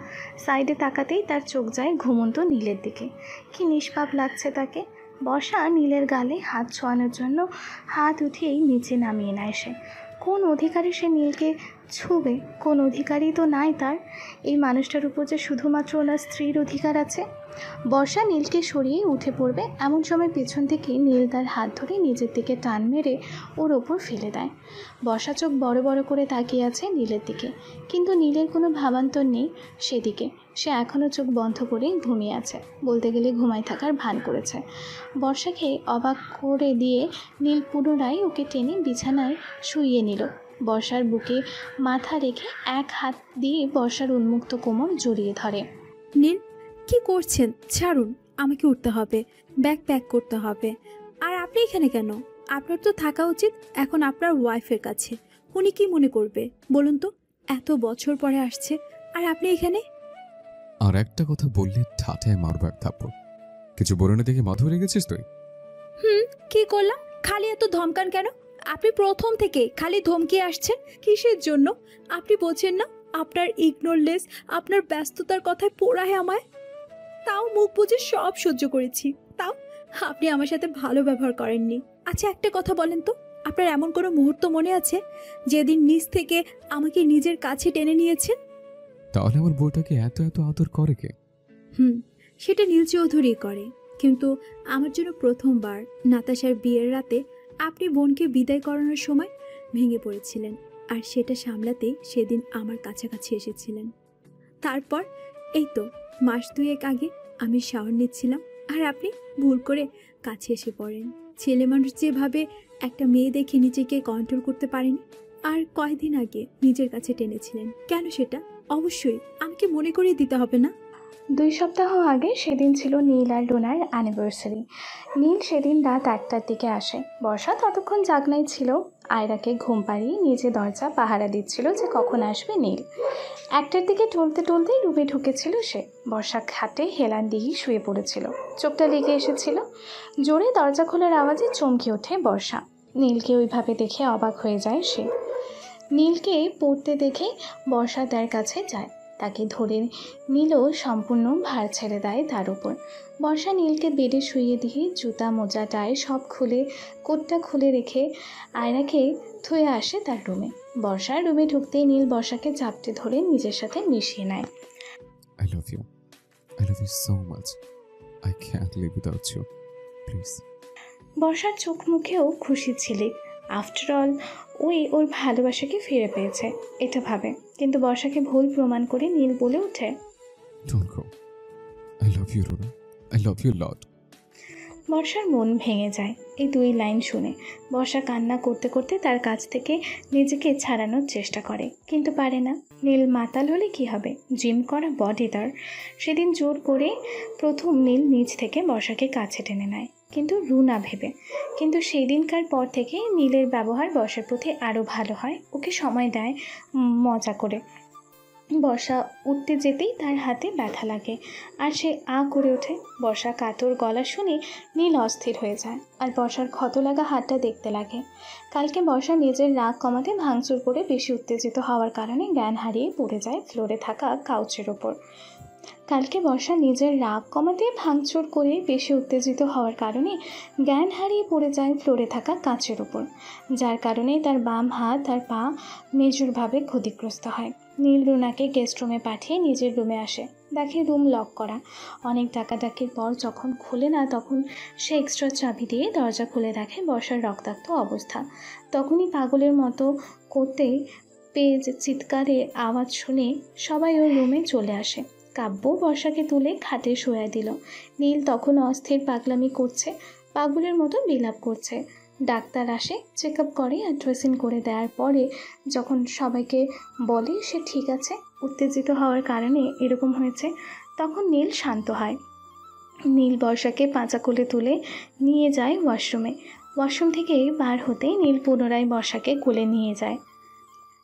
সাইডে তাকাতেই তার চোখ যায় ঘুমন্ত নীলের দিকে। কি নিষ্পাপ লাগছে তাকে। বর্ষা নীলের গালে হাত ছোঁয়ানোর জন্য হাত উঠিয়েই নিচে নামিয়ে নেয় সে। কোন অধিকারে সে নীলকে ছুবে? কোন অধিকারই তো নাই তার। এই মানুষটার উপর যে শুধুমাত্র ওনার স্ত্রীর অধিকার আছে। বর্ষা নীলকে সরিয়ে উঠে পড়বে, এমন সময় পেছন থেকে নীল তার হাত ধরে নিজের দিকে টান মেরে ওর ওপর ফেলে দেয়। বর্ষা চোখ বড় বড় করে তাকিয়ে আছে নীলের দিকে, কিন্তু নীলের কোনো ভাবান্তর নেই সেদিকে। সে এখনও চোখ বন্ধ করেই ঘুমিয়ে আছে, বলতে গেলে ঘুমায় থাকার ভান করেছে। বর্ষাকে অবাক করে দিয়ে নীল পুনরায় ওকে টেনে বিছানায় শুইয়ে নিল। বর্ষার বুকে মাথা রেখে এক হাত দিয়ে বর্ষার উন্মুক্ত কোমর জড়িয়ে ধরে। নীল, কি করছেন? ছাড়ুন, আমাকে উঠতে হবে, ব্যাগ প্যাক করতে হবে। আর আপনি এখানে কেন? আপনার তো থাকা উচিত এখন আপনার ওয়াইফের কাছে। উনি কি মনে করবে বলুন তো? এত বছর পরে আসছে আর আপনি এখানে। আর একটা কথা বললে ঠাটায় মারবো এক থাপ্পড়। কিছু বলে না দেখে মাথা লেগেছিস তুই? কি করলাম? খালি এত ধমকান কেন? আপনি প্রথম থেকে খালি ধমকে আসছেন। কিসের জন্য? আপনি বোঝেন না? আপনার ইগনোরলেস, আপনার ব্যস্ততার কথায় পোড়ায় আমায়। তাও মুখ বুজে সব সহ্য করেছি, তাও আপনি আমার সাথে ভালো ব্যবহার করেননি। আচ্ছা একটা কথা বলেন তো, আপনার এমন কোনো মুহূর্ত মনে আছে যেদিন নিজ থেকে আমাকে নিজের কাছে টেনে নিয়েছেন? তাহলে আমার বউটাকে এত এত আদর করে কে? সেটা নীল চৌধুরী করে, কিন্তু আমার জন্য প্রথমবার নাতাশার বিয়ের রাতে আপনি বোনকে বিদায় করানোর সময় ভেঙে পড়েছিলেন, আর সেটা সামলাতে সেদিন আমার কাছাকাছি এসেছিলেন। তারপর এই তো মাস দুয়েক আগে আমি শাওয়ার নিচ্ছিলাম আর আপনি ভুল করে কাছে এসে পড়েন। ছেলে মানুষ যেভাবে একটা মেয়ে দেখে নিজেকে কন্ট্রোল করতে পারেনি, আর কয়দিন আগে নিজের কাছে টেনেছিলেন। কেন সেটা অবশ্যই আমাকে মনে করিয়ে দিতে হবে না? 2 সপ্তাহ আগে সেদিন ছিল নীল আর রুনার অ্যানিভার্সারি। নীল সেদিন রাত 8টার দিকে আসে। বর্ষা ততক্ষণ জাগনাই ছিল। আয়রাকে ঘুম পাড়িয়ে নিজে দরজা পাহারা দিচ্ছিল যে কখন আসবে নীল। 1টার দিকে টলতে টলতেই রুমে ঢুকেছিল সে। বর্ষা খাটে হেলান দিয়ে শুয়ে পড়েছিল, চোখটা লেগে এসেছিল। জোরে দরজা খোলার আওয়াজে চমকে ওঠে বর্ষা। নীলকে ওইভাবে দেখে অবাক হয়ে যায় সে। নীলকে পড়তে দেখে বর্ষা তার কাছে যায়, তাকে ধরে নীলও সম্পূর্ণ ভার ছেড়ে দেয় তার উপর। বর্ষা নীলকে বেডে শুইয়ে দিয়ে জুতা মোজা টাই সব খুলে কোটটা খুলে রেখে আয়রাকে থুয়ে আসে তার রুমে। বর্ষার রুমে ঢুকতেই নীল বর্ষাকে চাপটে ধরে নিজের সাথে মিশিয়ে নেয়। I love you. I love you so much. I can't live without you. Please. বর্ষার চোখ মুখেও খুশি ছিলে। আফটার অল ওই ওর ভালোবাসাকে ফিরে পেয়েছে এটা ভাবে। কিন্তু বর্ষাকে ভুল প্রমাণ করে নীল বলে ওঠে, Don't go. I love you, Runa. I love you a lot. বর্ষার মন ভেঙে যায় এই 2 লাইন শুনে। বর্ষা কান্না করতে করতে তার কাছ থেকে নিজেকে ছাড়ানোর চেষ্টা করে, কিন্তু পারে না। নীল মাতাল হলে কি হবে? জিম করা বডি তার। সেদিন জোর করে প্রথম নীল নিজ থেকে বর্ষাকে কাছে টেনে নেয়, কিন্তু রুনা ভেবে। কিন্তু সেই দিনকার পর থেকে নীলের ব্যবহার বর্ষার প্রতি আরও ভালো হয়, ওকে সময় দেয় মজা করে। বর্ষা উঠতে যেতেই তার হাতে ব্যথা লাগে আর সে করে ওঠে। বর্ষা কাতর গলা শুনে নীল অস্থির হয়ে যায় আর বর্ষার ক্ষত লাগা হাতটা দেখতে লাগে। কালকে বর্ষা নিজের রাগ কমাতে ভাঙচুর করে বেশি উত্তেজিত হওয়ার কারণে জ্ঞান হারিয়ে পড়ে যায় ফ্লোরে থাকা কাউচের ওপর। কালকে বর্ষা নিজের রাগ কমাতে ভাঙচুর করে বেশি উত্তেজিত হওয়ার কারণে জ্ঞান হারিয়ে পড়ে যায় ফ্লোরে থাকা কাঁচের ওপর, যার কারণে তার বাম হাত আর পা মেজরভাবে ক্ষতিগ্রস্ত হয়। নীল রুনাকে গেস্ট রুমে পাঠিয়ে নিজের রুমে আসে, দেখে রুম লক করা। অনেক ডাকাডাকির পর যখন খুলে না, তখন সে এক্সট্রা চাবি দিয়ে দরজা খুলে দেখে বর্ষার রক্তাক্ত অবস্থা। তখনই পাগলের মতো করতে পেয়ে চিৎকারের আওয়াজ শুনে সবাই ওর রুমে চলে আসে। কাব্য বর্ষাকে তুলে খাটে শোয়া দিল। নীল তখন অস্থির পাগলামি করছে, পাগলের মতো বিলাপ করছে। ডাক্তার আসে, চেক আপ করে আর ড্রেসিং করে দেওয়ার পরে যখন সবাইকে বলে সে ঠিক আছে, উত্তেজিত হওয়ার কারণে এরকম হয়েছে, তখন নীল শান্ত হয়। নীল বর্ষাকে পাঁচা কোলে তুলে নিয়ে যায় ওয়াশরুমে। ওয়াশরুম থেকে বার হতেই নীল পুনরায় বর্ষাকে কোলে নিয়ে যায়।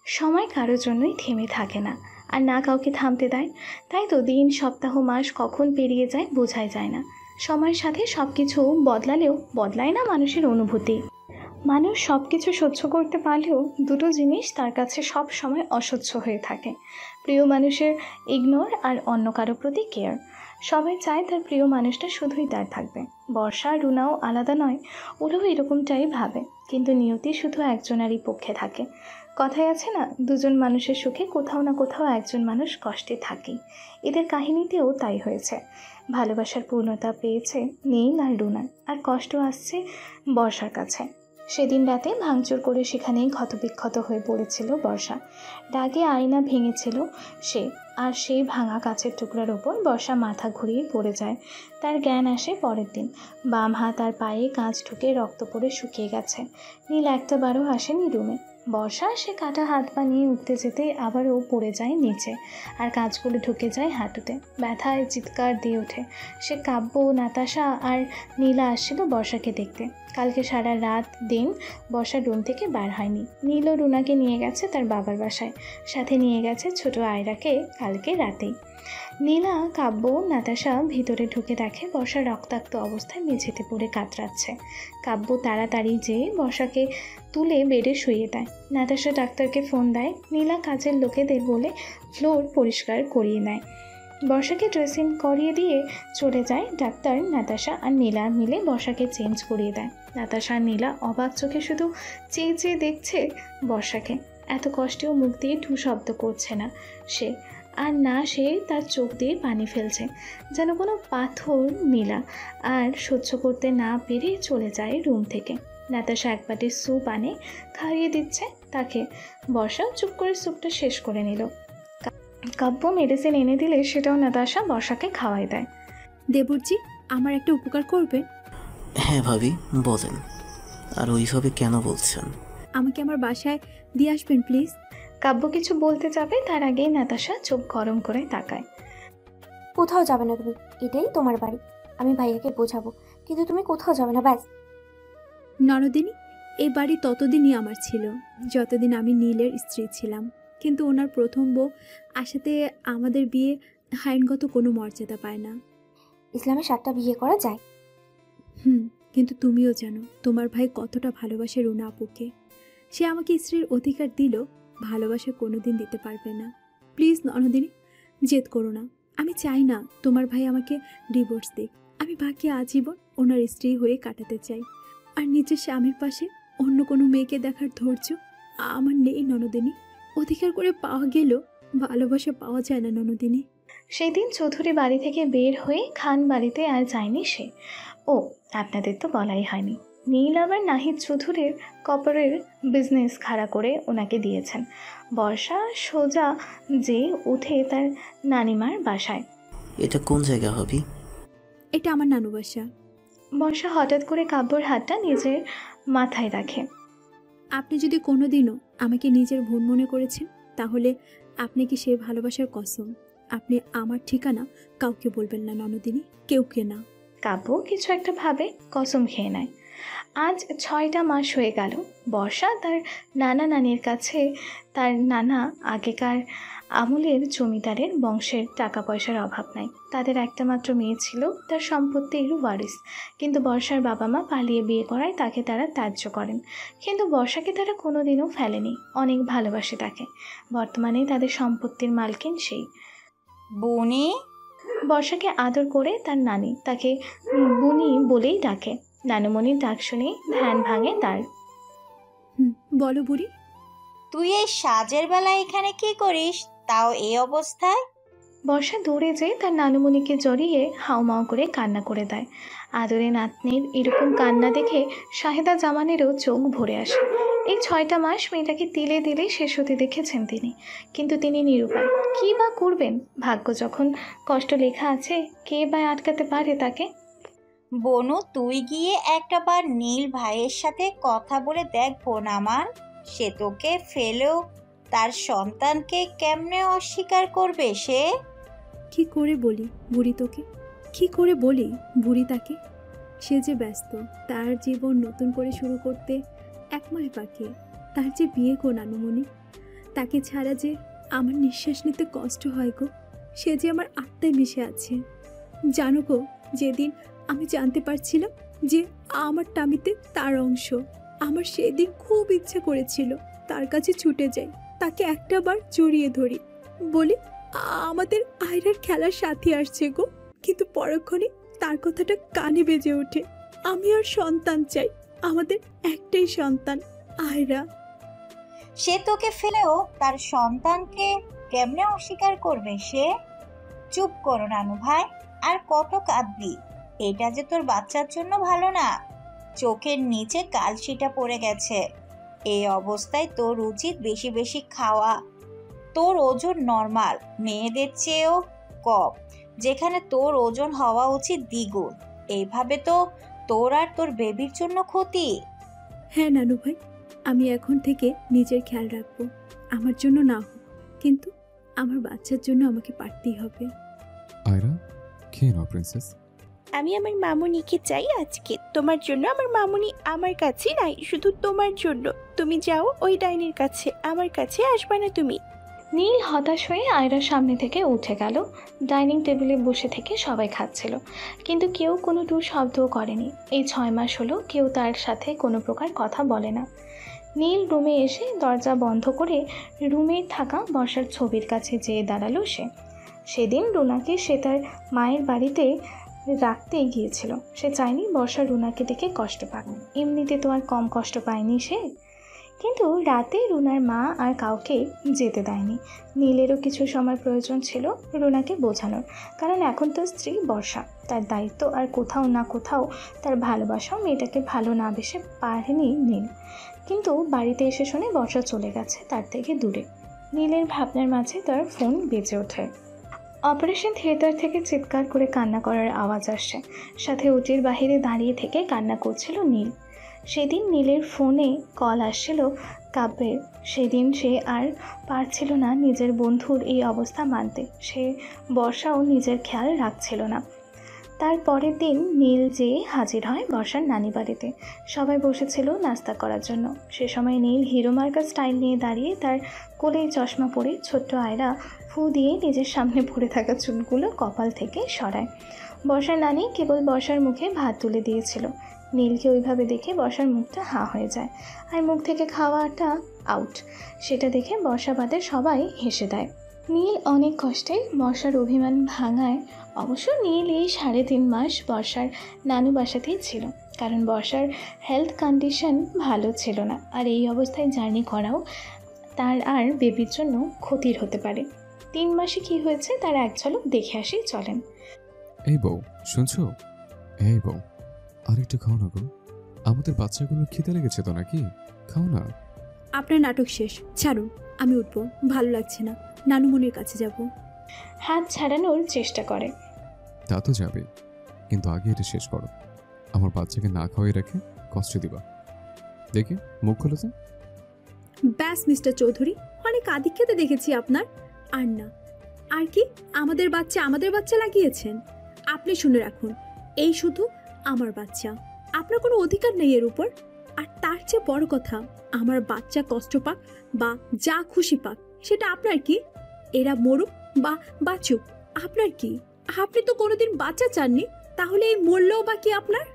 সময় কারোর জন্যই থেমে থাকে না, আর না কাউকে থামতে দেয়। তাই তো দিন, সপ্তাহ, মাস কখন পেরিয়ে যায় বোঝাই যায় না। সময়ের সাথে সব কিছু বদলালেও বদলায় না মানুষের অনুভূতি। মানুষ সব কিছু সহ্য করতে পারলেও 2টো জিনিস তার কাছে সব সময় অসহ্য হয়ে থাকে: প্রিয় মানুষের ইগনোর আর অন্য কারো প্রতি কেয়ার। সবাই চায় তার প্রিয় মানুষটা শুধুই তার থাকবে। বর্ষা রুনাও আলাদা নয়, ওরাও এরকমটাই ভাবে, কিন্তু নিয়তি শুধু একজনেরই পক্ষে থাকে। কথায় আছে না, 2জন মানুষের সুখে কোথাও না কোথাও একজন মানুষ কষ্টে থাকে। এদের কাহিনীতেও তাই হয়েছে। ভালোবাসার পূর্ণতা পেয়েছে নীল আর রুনা, আর কষ্ট আসছে বর্ষার কাছে। সেদিন রাতে ভাঙচুর করে সেখানেই ক্ষতবিক্ষত হয়ে পড়েছিল বর্ষা। রাগে আয়না ভেঙেছিল সে, আর সেই ভাঙা কাচের টুকরার ওপর বর্ষা মাথা ঘুরিয়ে পড়ে যায়। তার জ্ঞান আসে পরের দিন। বাম হাত আর পায়ে কাঁচ ঢুকে রক্ত পড়ে শুকিয়ে গেছে। নীল একটাবারও আসেনি রুমে। বর্ষা সে কাটা হাত পা নিয়ে উঠতে যেতে আবারও পড়ে যায় নিচে, আর কাঁচগুলো ঢুকে যায় হাঁটুতে। ব্যথায় চিৎকার দিয়ে ওঠে সে। কাব্য, নাতাশা আর নীলা আসছিল বর্ষাকে দেখতে। কালকে সারা রাত দিন বর্ষা রুম থেকে বার হয়নি। নীল ও রুনাকে নিয়ে গেছে তার বাবার বাসায়, সাথে নিয়ে গেছে ছোট আয়রাকে কালকে রাতেই। নীলা, কাব্য, নাতাশা ভিতরে ঢুকে দেখে বর্ষা রক্তাক্ত অবস্থায় মেঝেতে পড়ে কাতরাচ্ছে। কাব্য তাড়াতাড়ি যেয়ে বর্ষাকে তুলে বেডে শুইয়ে দেয়। নাতাশা ডাক্তারকে ফোন দেয়। নীলা কাজের লোকেদের বলে ফ্লোর পরিষ্কার করিয়ে নেয়। বর্ষাকে ড্রেসিং করিয়ে দিয়ে চলে যায় ডাক্তার। নাতাশা আর নীলা মিলে বর্ষাকে চেঞ্জ করিয়ে দেয়। নাতাশা আর নীলা অবাক চোখে শুধু চেয়ে চেয়ে দেখছে বর্ষাকে। এত কষ্টেও মুখ দিয়ে ঠু শব্দ করছে না সে, আর না সে তার চোখ দিয়ে পানি ফেলছে, যেন কোনো পাথর। নীলা আর সহ্য করতে না পেরে চলে যায় রুম থেকে। নাতাশা এক বাটি স্যুপ আনে, খাইয়ে দিচ্ছে তাকে। বর্ষা চুপ করে স্যুপটা শেষ করে নিল। কাব্য মেডিসিন এনে দিলে সেটাও নাতাশা বর্ষাকে খাওয়াই দেয়। দেবরজি, আমার একটা উপকার করবেন? হ্যাঁ ভাবি, বলেন। আর ওইভাবে কেন বলছেন? আমাকে আমার বাসায় দিয়ে আসবেন প্লিজ। কাব্য কিছু বলতে যাবে তার আগেই নাতাশা চোখ গরম করে তাকায়। কোথাও যাবে না তুমি, এটাই তোমার বাড়ি। আমি ভাইয়াকে বোঝাবো, কিন্তু তুমি কোথাও যাবে না, ব্যাস। নরদিনী, এই বাড়ি ততদিনই আমার ছিল যতদিন আমি নীলের স্ত্রী ছিলাম, কিন্তু ওনার প্রথম বউ আসাতে আমাদের বিয়ে আইনগত কোনো মর্যাদা পায় না। ইসলামে 7টা বিয়ে করা যায়। কিন্তু তুমিও জানো তোমার ভাই কতটা ভালোবাসে রুনা আপুকে। সে আমাকে স্ত্রীর অধিকার দিল, ভালোবাসা কোনোদিন দিতে পারবে না। প্লিজ নরদিনী, জেদ করো না। আমি চাই না তোমার ভাই আমাকে ডিভোর্স দিক। আমি বাকি আজীবন ওনার স্ত্রী হয়ে কাটাতে চাই। আর নিজের স্বামীর পাশে অন্য কোনো মেয়েকে দেখার ধৈর্য আমার নেই ননদিনী। অধিকার করে পাওয়া গেলেও ভালোবাসা পাওয়া যায় না ননদিনী। সেদিন চৌধুরী বাড়ি থেকে বের হয়ে খান বাড়িতে আর যায়নি সে। ও, আপনাদের তো বলাই হয়নি, নীল আবার নাহিদ চৌধুরীর কপারের বিজনেস খাড়া করে ওনাকে দিয়েছেন। বর্ষা সোজা যে উঠে তার নানিমার বাসায়। এটা কোন জায়গা হবে? এটা আমার নানু বাসা। বর্ষা হঠাৎ করে কাব্যর হাতটা নিজের মাথায় রাখে। আপনি যদি কোনোদিনও আমাকে নিজের বোন মনে করেছেন, তাহলে আপনি কি সেই ভালোবাসার কসম আপনি আমার ঠিকানা কাউকে বলবেন না ননদিনী, কেউকে না। কাব্য কিছু একটা ভাবে কসম খেয়ে নেয়। আজ 6টা মাস হয়ে গেল বর্ষা তার নানা নানির কাছে। তার নানা আগেকার আমলের জমিদারের বংশের, টাকা পয়সার অভাব নাই। তাদের একটা মাত্র মেয়ে ছিল, তার সম্পত্তির ওয়ারিস। কিন্তু বর্ষার বাবা মা পালিয়ে বিয়ে করায় তাকে তারা ত্যায্য করেন। কিন্তু বর্ষাকে তারা কোনোদিনও ফেলেনি, অনেক ভালোবাসে তাকে। বর্তমানে তাদের সম্পত্তির মালকিন সেই। বুনি। বর্ষাকে আদর করে তার নানি তাকে বুনি বলেই ডাকে। নানুমণির ডাক শুনে ধ্যান ভাঙে তার। বলো বুড়ি। তুই এই সাজের বেলায় এখানে কি করিস, তাও এই অবস্থায়? বর্ষা দৌড়ে যেয়ে তার নানুমণিকে জড়িয়ে হাউমাউ করে কান্না করে দেয়। আদরে নাতনির এরকম কান্না দেখে শাহেদা জামানেরও চোখ ভরে আসে। এই 6টা মাস মেয়েটাকে তিলে দিলে শেষ হতে দেখেছেন তিনি, কিন্তু তিনি নিরুপায়। কী বা করবেন? ভাগ্য যখন কষ্ট লেখা আছে, কে বা আটকাতে পারে তাকে? বনু, তুই গিয়ে একটা বার নীল ভাইয়ের সাথে কথা বলে দেখ বোন আমার। সে তোকে ফেলেও তার সন্তানকে কেমনে অস্বীকার করবে সে? কি করে বলি বুড়ি তোকে, কি করে বলি বুড়ি তাকে? সে যে ব্যস্ত, তার জীবন নতুন করে শুরু করতে 1 মাস বাকি। তার যে বিয়ে গো নানুমণি, তাকে ছাড়া যে আমার নিঃশ্বাস নিতে কষ্ট হয় গো। সে যে আমার আত্মায় মিশে আছে। জানো গো, যেদিন আমি জানতে পারছিলাম যে আমার টামিতে তার অংশ, আমার সেদিন খুব ইচ্ছা করেছিল তার কাছে ছুটে যাই, তাকে একটা বার জড়িয়ে ধরি, বলি আমাদের আয়রার খেলার সাথী আসছে গো। কিন্তু পরক্ষণে তার কথাটা কানে বেজে ওঠে, আমি আর সন্তান চাই, আমাদের একটাই সন্তান আয়রা। সে তোকে ফেলেও তার সন্তানকে কেমনে অস্বীকার করবে সে? চুপ করো নানু ভাই, আর কত কাঁদবি? এটা যে তোর বাচ্চার জন্য ভালো না। চোখের নিচে কালশিটা পড়ে গেছে। এই অবস্থায় তোর উচিত বেশি বেশি খাওয়া। তোর ওজন নর্মাল, মেয়েদের চেয়েও কম, যেখানে তোর ওজন হওয়া উচিত দ্বিগুণ। এইভাবে তো তোর আর তোর বেবির জন্য ক্ষতি। হ্যাঁ নানু ভাই, আমি এখন থেকে নিজের খেয়াল রাখবো। আমার জন্য না হোক, কিন্তু আমার বাচ্চার জন্য আমাকে পারতেই হবে। আয়রা, খেয়ে নাও প্রিন্সেস। আমি আমার মামুনিকে চাই আজকে। তোমার জন্য আমার মামুনি আমার কাছে নাই, শুধু তোমার জন্য। তুমি যাও ওই ডাইনির কাছে, আমার কাছে আসবে না তুমি। নীল হতাশ হয়ে আয়রার সামনে থেকে উঠে গেল। ডাইনিং টেবিলে বসে থেকে সবাই খাচ্ছিল, কিন্তু কেউ কোনো টু শব্দও করেনি। এই 6 মাস হলো কেউ তার সাথে কোনো প্রকার কথা বলে না। নীল রুমে এসে দরজা বন্ধ করে রুমে থাকা বর্ষার ছবির কাছে যেয়ে দাঁড়ালো সে। সেদিন রুনাকে সে তার মায়ের বাড়িতে রাখতে গিয়েছিল। সে চায়নি বর্ষা রুনাকে দেখে কষ্ট পাক, এমনিতে তো আর কম কষ্ট পায়নি সে। কিন্তু রাতে রুনার মা আর কাউকে যেতে দেয়নি। নীলেরও কিছু সময় প্রয়োজন ছিল রুনাকে বোঝানোর, কারণ এখন তো স্ত্রী বর্ষা, তার দায়িত্ব, আর কোথাও না কোথাও তার ভালোবাসাও মেয়েটাকে ভালো না বেসে পারেনি নীল। কিন্তু বাড়িতে এসে শুনে বর্ষা চলে গেছে তার থেকে দূরে। নীলের ভাবনার মাঝে তার ফোন বেজে ওঠে। অপারেশন থিয়েটার থেকে চিৎকার করে কান্না করার আওয়াজ আসছে, সাথে ওটির বাহিরে দাঁড়িয়ে থেকে কান্না করছিল নীল। সেদিন নীলের ফোনে কল আসছিল কাব্যের। সেদিন সে আর পারছিল না নিজের বন্ধুর এই অবস্থা মানতে। সে বর্ষাও নিজের খেয়াল রাখছিল না। তার পরের দিন নীল যেয়ে হাজির হয় বর্ষার নানি বাড়িতে। সবাই বসেছিল নাস্তা করার জন্য। সে সময় নীল হিরো মার্কা স্টাইল নিয়ে দাঁড়িয়ে তার কোলে চশমা পরে ছোট্ট আয়রা ফু দিয়ে নিজের সামনে পড়ে থাকা চুলগুলো কপাল থেকে সরায়। বর্ষার নানি কেবল বর্ষার মুখে ভাত তুলে দিয়েছিল। নীলকে ওইভাবে দেখে বর্ষার মুখটা হাঁ হয়ে যায়, আর মুখ থেকে খাওয়াটা আউট। সেটা দেখে বর্ষা বাদে সবাই হেসে দেয়। নীল অনেক কষ্টে বর্ষার অভিমান ভাঙায়। অবশ্য নীল এই 3.5 মাস বর্ষার নানু বাসাতেই ছিল, কারণ বর্ষার হেলথ কন্ডিশন ভালো ছিল না, আর এই অবস্থায় জার্নি করাও তার আর বেবির জন্য ক্ষতির হতে পারে। 3 মাসে কি হয়েছে তার এক ঝলক দেখে আসি চলেন। এই বউ, শুনছো? এই বউ, আরেকটু খাও না গো। আমাদের বাচ্চাগুলো খিদে লেগেছে তো নাকি? খাও না। আপনার নাটক শেষ, ছাড়ুন, আমি উঠবো, ভালো লাগছে না, নানুমনির কাছে যাব। হাত ছাড়ানোর চেষ্টা করে। তা তো যাবে, কিন্তু আগে এটা শেষ করো। আমার বাচ্চাকে না খাওয়াই রেখে কষ্ট দিবা। দেখি মুখ খোলো তো। ব্যাস মিস্টার চৌধুরী, অনেক আদিক খেতে দেখেছি আপনার। আর না, আর কি আমাদের বাচ্চা লাগিয়েছেন? আপনি শুনে রাখুন, এই শুধু আমার বাচ্চা, আপনার কোনো অধিকার নেই এর উপর। আর তার চেয়ে বড় কথা, আমার বাচ্চা কষ্ট পাক বা যা খুশি পাক, সেটা আপনার কি? এরা মরুক বা বাঁচুক, আপনার কি? আপনি তো কোনোদিন বাচ্চা চাননি, তাহলে এই মরলেও বা কি আপনার?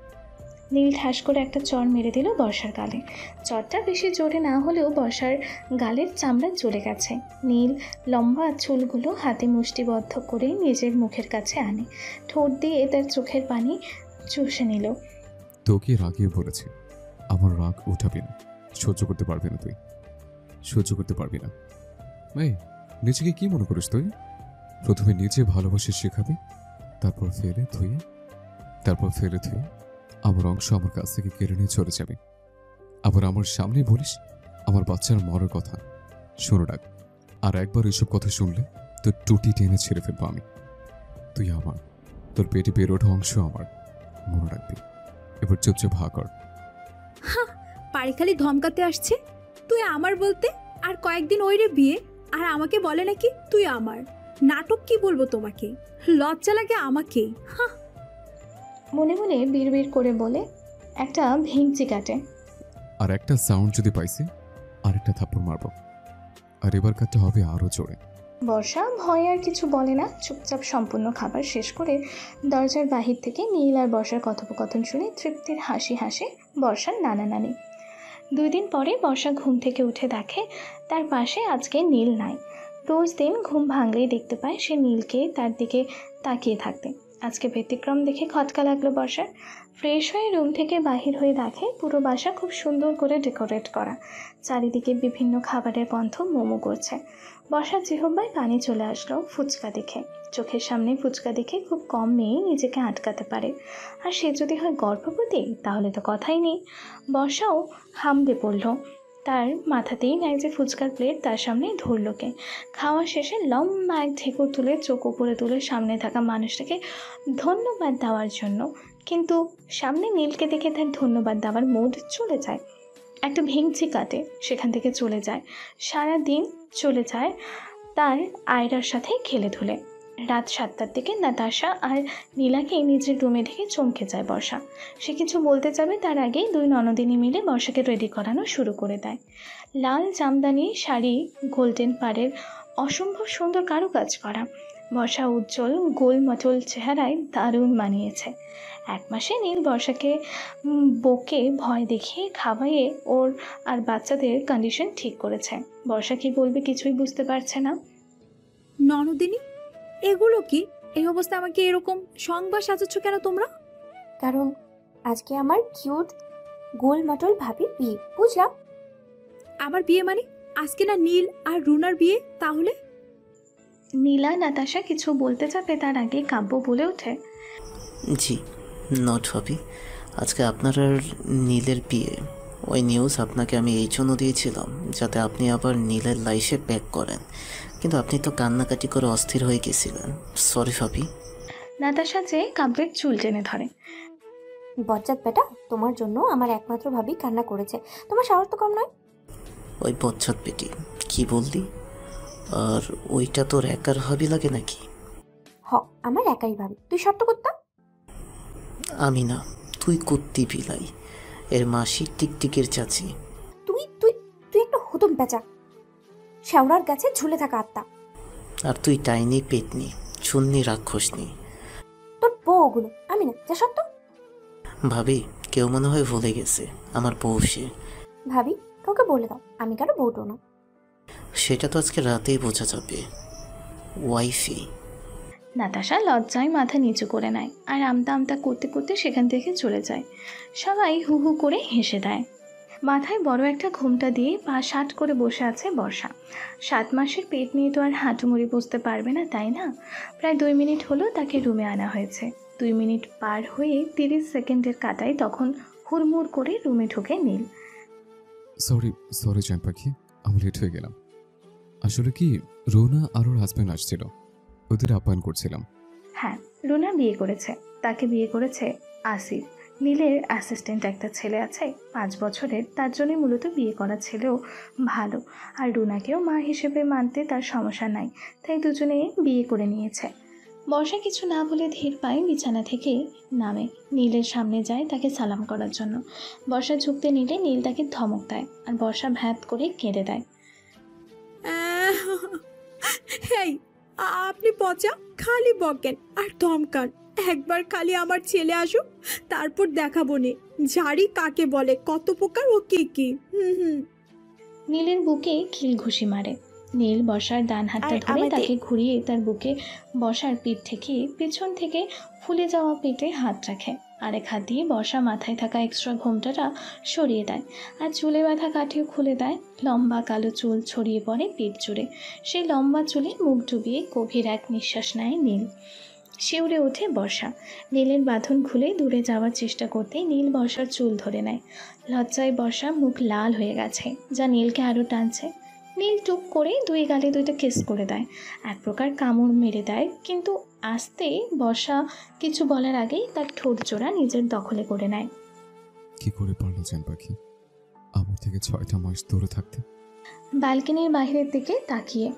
নীল ঠাস করে একটা চড় মেরে দিল বর্ষার গালে। চড়টা বেশি জোরে না হলেও বর্ষার গালের চামড়া জ্বলে গেছে। নীল লম্বা চুলগুলো হাতে মুষ্টিবদ্ধ করে নিজের মুখের কাছে আনে, ঠোঁট দিয়ে তার চোখের পানি চুষে নিল। তোকে রাগিয়ে বলেছি, আমার রাগ উঠাবি না, সহ্য করতে পারবি না তুই, সহ্য করতে পারবি না। এই, নিজেকে কি মনে করিস তুই? প্রথমে নিজে ভালোবাসি শেখাবি, তারপর ফেলে থুয়ে আমার অংশ আমার কাছ থেকে কেড়ে নিয়ে চলে যাবে। আবার আমার সামনে বলিস আমার বাচ্চার মরার কথা। শোনো ডাক, আর একবার এসব কথা শুনলে তোর টুটি টেনে ছেড়ে ফেলবো আমি। তুই আমার, তোর পেটে বের ওঠা অংশ আমার, মনে রাখবি। এবার চুপচাপ হা কর। পাড়ি খালি ধমকাতে আসছে। তুই আমার বলতে, আর কয়েকদিন ওইরে বিয়ে, আর আমাকে বলে নাকি তুই আমার। নাটক কি বলবো তোমাকে, লজ্জা লাগে আমাকে। মনে মনে বিড়বিড় করে বলে একটা ভেঙচি কাটে। আর একটা সাউন্ড যদি পাইছি, আরেকটা থাপ্পড় মারবো, আর এবার কাটতে হবে আরো জোরে। বর্ষা ভয় আর কিছু বলে না, চুপচাপ সম্পূর্ণ খাবার শেষ করে দরজার বাহির থেকে নীল আর বর্ষার কথোপকথন শুনে তৃপ্তির হাসি হাসে বর্ষার নানা নানি। 2 দিন পরে বর্ষা ঘুম থেকে উঠে দেখে তার পাশে আজকে নীল নাই। রোজ দিন ঘুম ভাঙলেই দেখতে পায় সে নীলকে তার দিকে তাকিয়ে থাকতে। আজকে ব্যতিক্রম দেখে খটকা লাগলো বর্ষার। ফ্রেশ হয়ে রুম থেকে বাহির হয়ে দেখে পুরো বাসা খুব সুন্দর করে ডেকোরেট করা, চারিদিকে বিভিন্ন খাবারের গন্ধ মোমো করছে। বর্ষার জিহ্বায় পানি চলে আসলো ফুচকা দেখে। চোখের সামনে ফুচকা দেখে খুব কম মেয়ে নিজেকে আটকাতে পারে, আর সে যদি হয় গর্ভবতী তাহলে তো কথাই নেই। বর্ষাও হামড়ে পড়ল, তার মাথাতেই নাই যে ফুচকার প্লেট তার সামনে ধরলকে। খাওয়া শেষে লম্বা এক ঢেকুর তুলে চোখ উপরে তুলে সামনে থাকা মানুষটাকে ধন্যবাদ দেওয়ার জন্য, কিন্তু সামনে নীলকে দেখে তার ধন্যবাদ দেওয়ার মুড চলে যায়। একটা ভেঙচি কাটে, সেখান থেকে চলে যায়। সারা দিন চলে যায় তার আয়রার সাথে খেলে ধুলে। রাত 7টার দিকে নাতাশা আর নীলাকে নিজের রুমে দেখে চমকে যায় বর্ষা। সে কিছু বলতে যাবে তার আগেই দুই ননদিনী মিলে বর্ষাকে রেডি করানো শুরু করে দেয়। লাল জামদানি শাড়ি, গোল্ডেন পাড়ের অসম্ভব সুন্দর কারুকাজ করা। বর্ষা উজ্জ্বল গোলমটল চেহারায় দারুণ মানিয়েছে। 1 মাসে নীল বর্ষাকে বকে ভয় দেখিয়ে খাওয়াইয়ে ওর আর বাচ্চাদের কন্ডিশন ঠিক করেছে। বর্ষা কি বলবে কিছুই বুঝতে পারছে না। ননদিনী, এগুলো কি? এই অবস্থা আমাকে এরকম সংবাদ সাজাচ্ছ কেন তোমরা? কারণ আজকে আমার কিউট গোলমটল ভাবির বিয়ে, বুঝলাম। আমার বিয়ে মানে? আজকে না নীল আর রুনার বিয়ে? তাহলে? নীলা নাতাশা কিছু বলতে যাবে তার আগে কাব্য বলে ওঠে, জি নট ভাবি, আজকে আপনার আর নীলের বিয়ে। ওই নিউজ আপনাকে আমি এই জন্য দিয়েছিলাম যাতে আপনি আবার নীলের লাইফে ব্যাক করেন, কিন্তু আপনি তো কান্নাকাটি করে অস্থির হয়ে গেছিলেন। সরি ভাবি। নাতাশা যে কাব্যের চুল টেনে ধরে। বজ্জাত বেটা, তোমার জন্য আমার একমাত্র ভাবি কান্না করেছে, তোমার সাহস তো কম নয়। ওই বচ্চাত বেটি, কি বললি? আর ওইটা তোর একার ভাবি লাগে নাকি? আমার একাই ভাবি। তুই সত্য করতা? আমি না, তুই কুত্তি বিলাই, এর মাসি টিকটিকের চাচি। তুই তুই তুই একটা হুতুম পেঁচা, শেওড়ার গাছে ঝুলে থাকা আত্মা। আর তুই টাইনি পেটনি, চুন্নি রাক্ষসনি। তোর বউ ওগুলো, আমি না। যা সত্য। ভাবি, কেউ মনে হয় ভুলে গেছে, আমার বউ সে। ভাবি, কাউকে বলে দাও আমি কারো বউটো না। সেটা তো আজকে রাতেই বোঝা যাবে। ওয়াইফি। নাতাশা লজ্জায় মাথা নিচু করে নেয় আর আমতা আমতা করতে করতে সেখান থেকে চলে যায়। সবাই হু হু করে হেসে দেয়। মাথায় বড় একটা ঘোমটা দিয়ে পা সাট করে বসে আছে বর্ষা। 7 মাসের পেট নিয়ে তো আর হাঁটুমুড়ি বসতে পারবে না, তাই না? প্রায় 2 মিনিট হলো তাকে রুমে আনা হয়েছে। 2 মিনিট পার হয়ে 30 সেকেন্ডের কাটায় তখন হুড়মুড় করে রুমে ঢোকে নীল। সরি জান পাখি, আমি লেট হয়ে গেলাম। আসলে কি, রোনা আর ওর হাজব্যান্ড আসছিল, ওদের আপ্যায়ন করছিলাম। হ্যাঁ, রুনা বিয়ে করেছে। তাকে বিয়ে করেছে আসিফ। নীলের অ্যাসিস্ট্যান্ট একটা ছেলে আছে 5 বছরের, তার জন্যই মূলত বিয়ে করা ছেলেও ভালো। আর রুনাকেও মা হিসেবে মানতে তার সমস্যা নাই, তাই দুজনেই বিয়ে করে নিয়েছে। বর্ষা কিছু না বলে ধীর পায়ে বিছানা থেকে নামে, নীলের সামনে যায় তাকে সালাম করার জন্য। বর্ষা ঝুঁকতে নিলে নীল তাকে ধমক দেয় আর বর্ষা ভ্যাত করে কেঁদে দেয়। হেই, আপনি পচা খালি বকেন আর ধমকান। একবার খালি আমার ছেলে আসুক, তারপর দেখাবো নে ঝাড়ি কাকে বলে, কত প্রকার ও কি কি। নীলের বুকে খিল ঘুষি মারে। নীল বর্ষার ডান হাতটা ধরে তাকে ঘুরিয়ে তার বুকে বসার পিঠ থেকে পেছন থেকে ফুলে যাওয়া পেটে হাত রাখে। আরেক হাত দিয়ে বর্ষা মাথায় থাকা এক্সট্রা ঘোমটাটা সরিয়ে দেয় আর চুলে বাঁধা কাঠিও খুলে দেয়। লম্বা কালো চুল ছড়িয়ে পড়ে পিঠ জুড়ে। সেই লম্বা চুলে মুখ ডুবিয়ে গভীর এক নিঃশ্বাস নেয় নীল। শিউরে ওঠে বর্ষা। নীলের বাঁধন খুলে দূরে যাওয়ার চেষ্টা করতেই নীল বর্ষার চুল ধরে নেয়। লজ্জায় বর্ষা মুখ লাল হয়ে গেছে, যা নীলকে আরও টানছে। নীল টুক করে 2 গালে 2টা কিস করে দেয়, এক প্রকার কামড় মেরে দেয়। কিন্তু আস্তে বর্ষা কিছু বলার আগেই তার ঠোঁট জোড়া নিজের দখলে করে নেয়। কি করে পারলো জান পাখি আমার থেকে 6টা মাস দূরে থাকতে? ব্যালকনির বাইরের দিকে তাকিয়ে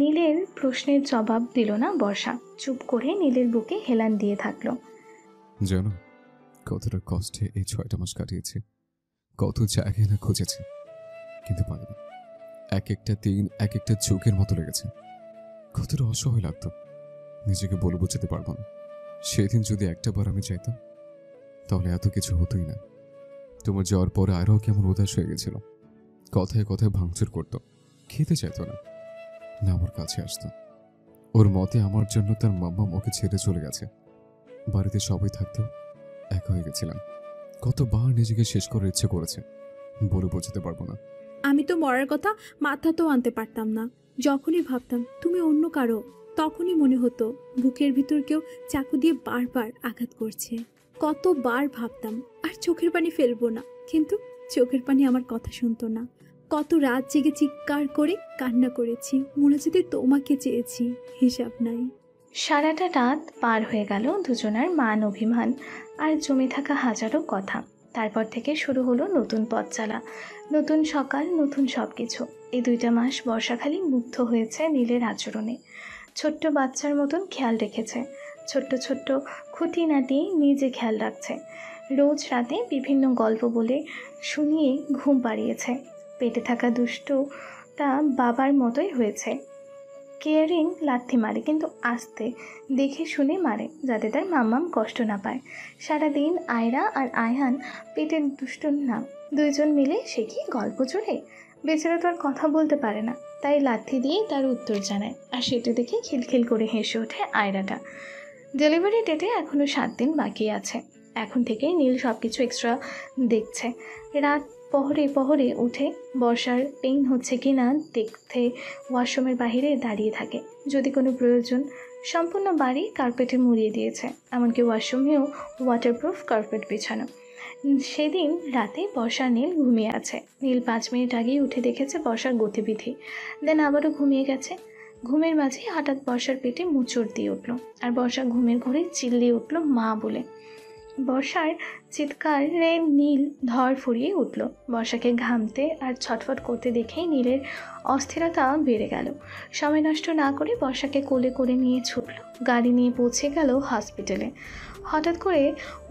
নীলের প্রশ্নের জবাব দিল না বর্ষা। চুপ করে নীলের বুকে হেলান দিয়ে থাকলো। জানো কতটা কষ্টে এই 6টা মাস কাটিয়েছে, কত জায়গায় না খুঁজেছে, কিন্তু পারিনি। এক একটা দিন এক একটা চোখের মতো লেগেছে। কতটা অসহায় লাগতো, নিজেকে বলে বোঝাতে পারবো না। সেদিন যদি একটা বার আমি চাইতাম তাহলে এত কিছু হতোই না। তোমার যাওয়ার পরে আরও কেমন উদাস হয়ে গেছিল, কথায় কথায় ভাঙচুর করতো, খেতে চাইতো না, না আমার কাছে আসতো। ওর মতে আমার জন্য তার মাম্মা ওকে ছেড়ে চলে গেছে। বাড়িতে সবাই থাকতেও একা হয়ে গেছিলাম। কতবার নিজেকে শেষ করার ইচ্ছে করেছে, বলে বোঝাতে পারবো না। আমি তো মরার কথা মাথাতেও আনতে পারতাম না। যখনই ভাবতাম তুমি অন্য কারো, তখনই মনে হতো বুকের ভিতর কেউ চাকু দিয়ে বারবার আঘাত করছে। কতবার ভাবতাম আর চোখের পানি ফেলবো না, কিন্তু চোখের পানি আমার কথা শুনতো না। কত রাত জেগে চিৎকার করে কান্না করেছি, মনে যদি তোমাকে চেয়েছি, হিসাব নাই। সারাটা রাত পার হয়ে গেল দুজনার মান অভিমান আর জমে থাকা হাজারো কথা। তারপর থেকে শুরু হলো নতুন পথ চলা, নতুন সকাল, নতুন সব কিছু। এই 2টা মাস বর্ষাখালী মুগ্ধ হয়েছে নীলের আচরণে। ছোট্ট বাচ্চার মতন খেয়াল রেখেছে, ছোট্ট ছোট্ট খুঁটিনাটি নিজে খেয়াল রাখছে। রোজ রাতে বিভিন্ন গল্প বলে শুনিয়ে ঘুম পাড়িয়েছে। পেটে থাকা দুষ্টটা বাবার মতোই হয়েছে। কেয়ারিং লাথি মারে, কিন্তু আস্তে, দেখে শুনে মারে, যাতে তার মাম্মাম কষ্ট না পায়। সারাদিন আয়রা আর আয়হান পেটের দুষ্টুর নাম, দুইজন মিলে সে কি গল্প জোড়ে। বেচারা তো আর কথা বলতে পারে না, তাই লাথি দিয়ে তার উত্তর জানায়। আর সেটা দেখে খিলখিল করে হেসে ওঠে আয়রাটা। ডেলিভারি ডেটে এখনও 7 দিন বাকি আছে। এখন থেকেই নীল সব কিছু এক্সট্রা দেখছে। রাত পহরে উঠে বর্ষার পেইন হচ্ছে কি না দেখতে ওয়াশরুমের বাইরে দাঁড়িয়ে থাকে। যদি কোনো প্রয়োজন, সম্পূর্ণ বাড়ি কার্পেটে মুড়িয়ে দিয়েছে, এমনকি ওয়াশরুমেও ওয়াটারপ্রুফ কার্পেট বিছানো। সেদিন রাতে বর্ষা নীল ঘুমিয়ে আছে। নীল 5 মিনিট আগেই উঠে দেখেছে বর্ষার গতিবিধি, দেন আবারও ঘুমিয়ে গেছে। ঘুমের মাঝে হঠাৎ বর্ষার পেটে মোচড় দিয়ে উঠল, আর বর্ষা ঘুমের ঘরে চিল্লিয়ে উঠল মা বলে। বর্ষার চিৎকারে নীল ধর ফুরিয়ে উঠল। বর্ষাকে ঘামতে আর ছটফট করতে দেখেই নীলের অস্থিরতা বেড়ে গেল। সময় নষ্ট না করে বর্ষাকে কোলে করে নিয়ে ছুটল। গাড়ি নিয়ে পৌঁছে গেল হসপিটালে। হঠাৎ করে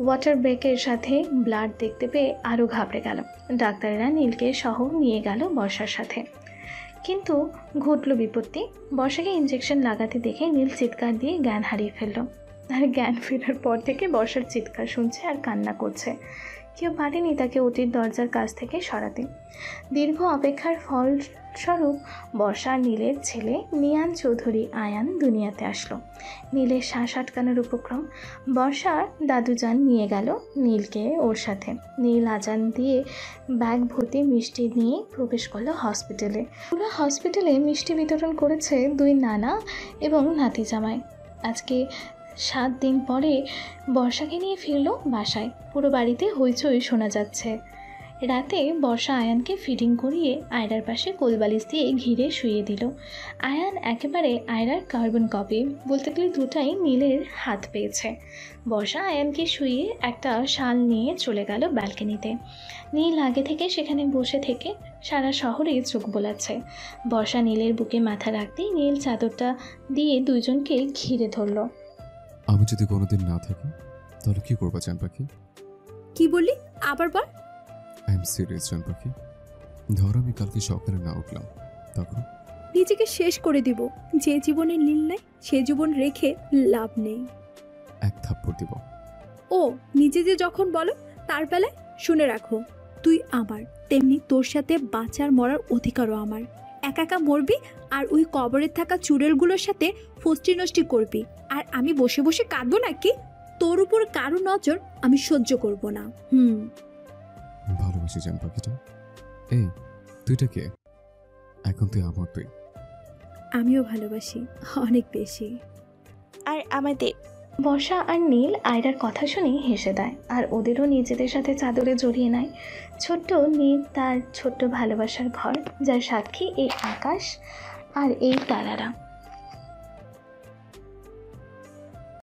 ওয়াটার ব্রেকের সাথে ব্লাড দেখতে পেয়ে আরও ঘাবড়ে গেল। ডাক্তারেরা নীলকে সহ নিয়ে গেল বর্ষার সাথে। কিন্তু ঘটল বিপত্তি। বর্ষাকে ইঞ্জেকশন লাগাতে দেখে নীল চিৎকার দিয়ে জ্ঞান হারিয়ে ফেলল। আর জ্ঞান ফেরার পর থেকে বর্ষার চিৎকার শুনছে আর কান্না করছে। কেউ পারেনি তাকে ওটির দরজার কাছ থেকে সরাতে। দীর্ঘ অপেক্ষার ফলস্বরূপ বর্ষা নীলের ছেলে মিয়ান চৌধুরী আয়ান দুনিয়াতে আসলো। নীলের শ্বাস আটকানোর উপক্রম। বর্ষার দাদুজান নিয়ে গেল নীলকে ওর সাথে। নীল আজান দিয়ে ব্যাগ ভর্তি মিষ্টি নিয়ে প্রবেশ করলো হসপিটালে। পুরো হসপিটালে মিষ্টি বিতরণ করেছে 2 নানা এবং নাতি জামাই। আজকে 7 দিন পরে বর্ষাকে নিয়ে ফিরল বাসায়। পুরো বাড়িতে হইচই শোনা যাচ্ছে। রাতে বর্ষা আয়ানকে ফিডিং করিয়ে আয়রার পাশে কোলবালিশ দিয়ে ঘিরে শুইয়ে দিল। আয়ান একেবারে আয়রার কার্বন কপি, বলতে গেলে দুটাই নীলের হাত পেয়েছে। বর্ষা আয়ানকে শুইয়ে একটা শাল নিয়ে চলে গেল ব্যালকনিতে। নীল আগে থেকে সেখানে বসে থেকে সারা শহরে চোখ বোলাচ্ছে। বর্ষা নীলের বুকে মাথা রাখতেই নীল চাদরটা দিয়ে দুইজনকে ঘিরে ধরল। আমি যদি কোনোদিন না থাকি তাহলে কি করবো জান পাখি? কি বললি? আবার বল। আই এম সিরিয়াস জান পাখি। ধর আমি কালকে সকালে না উঠলাম, তখন নিজেকে শেষ করে দিব। যে জীবনে নীল নাই সে জীবন রেখে লাভ নেই। এক থাপ্পড় দিব। ও নিজে যে যখন বলো তার বেলায় শুনে রাখো, তুই আমার, তেমনি তোর সাথে বাঁচার মরার অধিকারও আমার। একা একা মরবি আর ওই কবরে থাকা চুড়েলগুলোর সাথে ফষ্টি নষ্টি করবি, আর আমি বসে বসে কাঁদবো নাকি? তোর উপর কারো নজর আমি সহ্য করব না। ভালোবাসি জান পাখিটা। এই তুইটা কে? এখন তুই আমার, তুই। আমিও ভালোবাসি অনেক বেশি। আর আমাদের বর্ষা আর নীল আয়রার কথা শুনে হেসে দেয়, আর ওদেরও নিজেদের সাথে চাদরে জড়িয়ে নেয়। ছোট্ট নীল তার ছোট্ট ভালোবাসার ঘর, যার সাক্ষী এই আকাশ আর এই তারারা।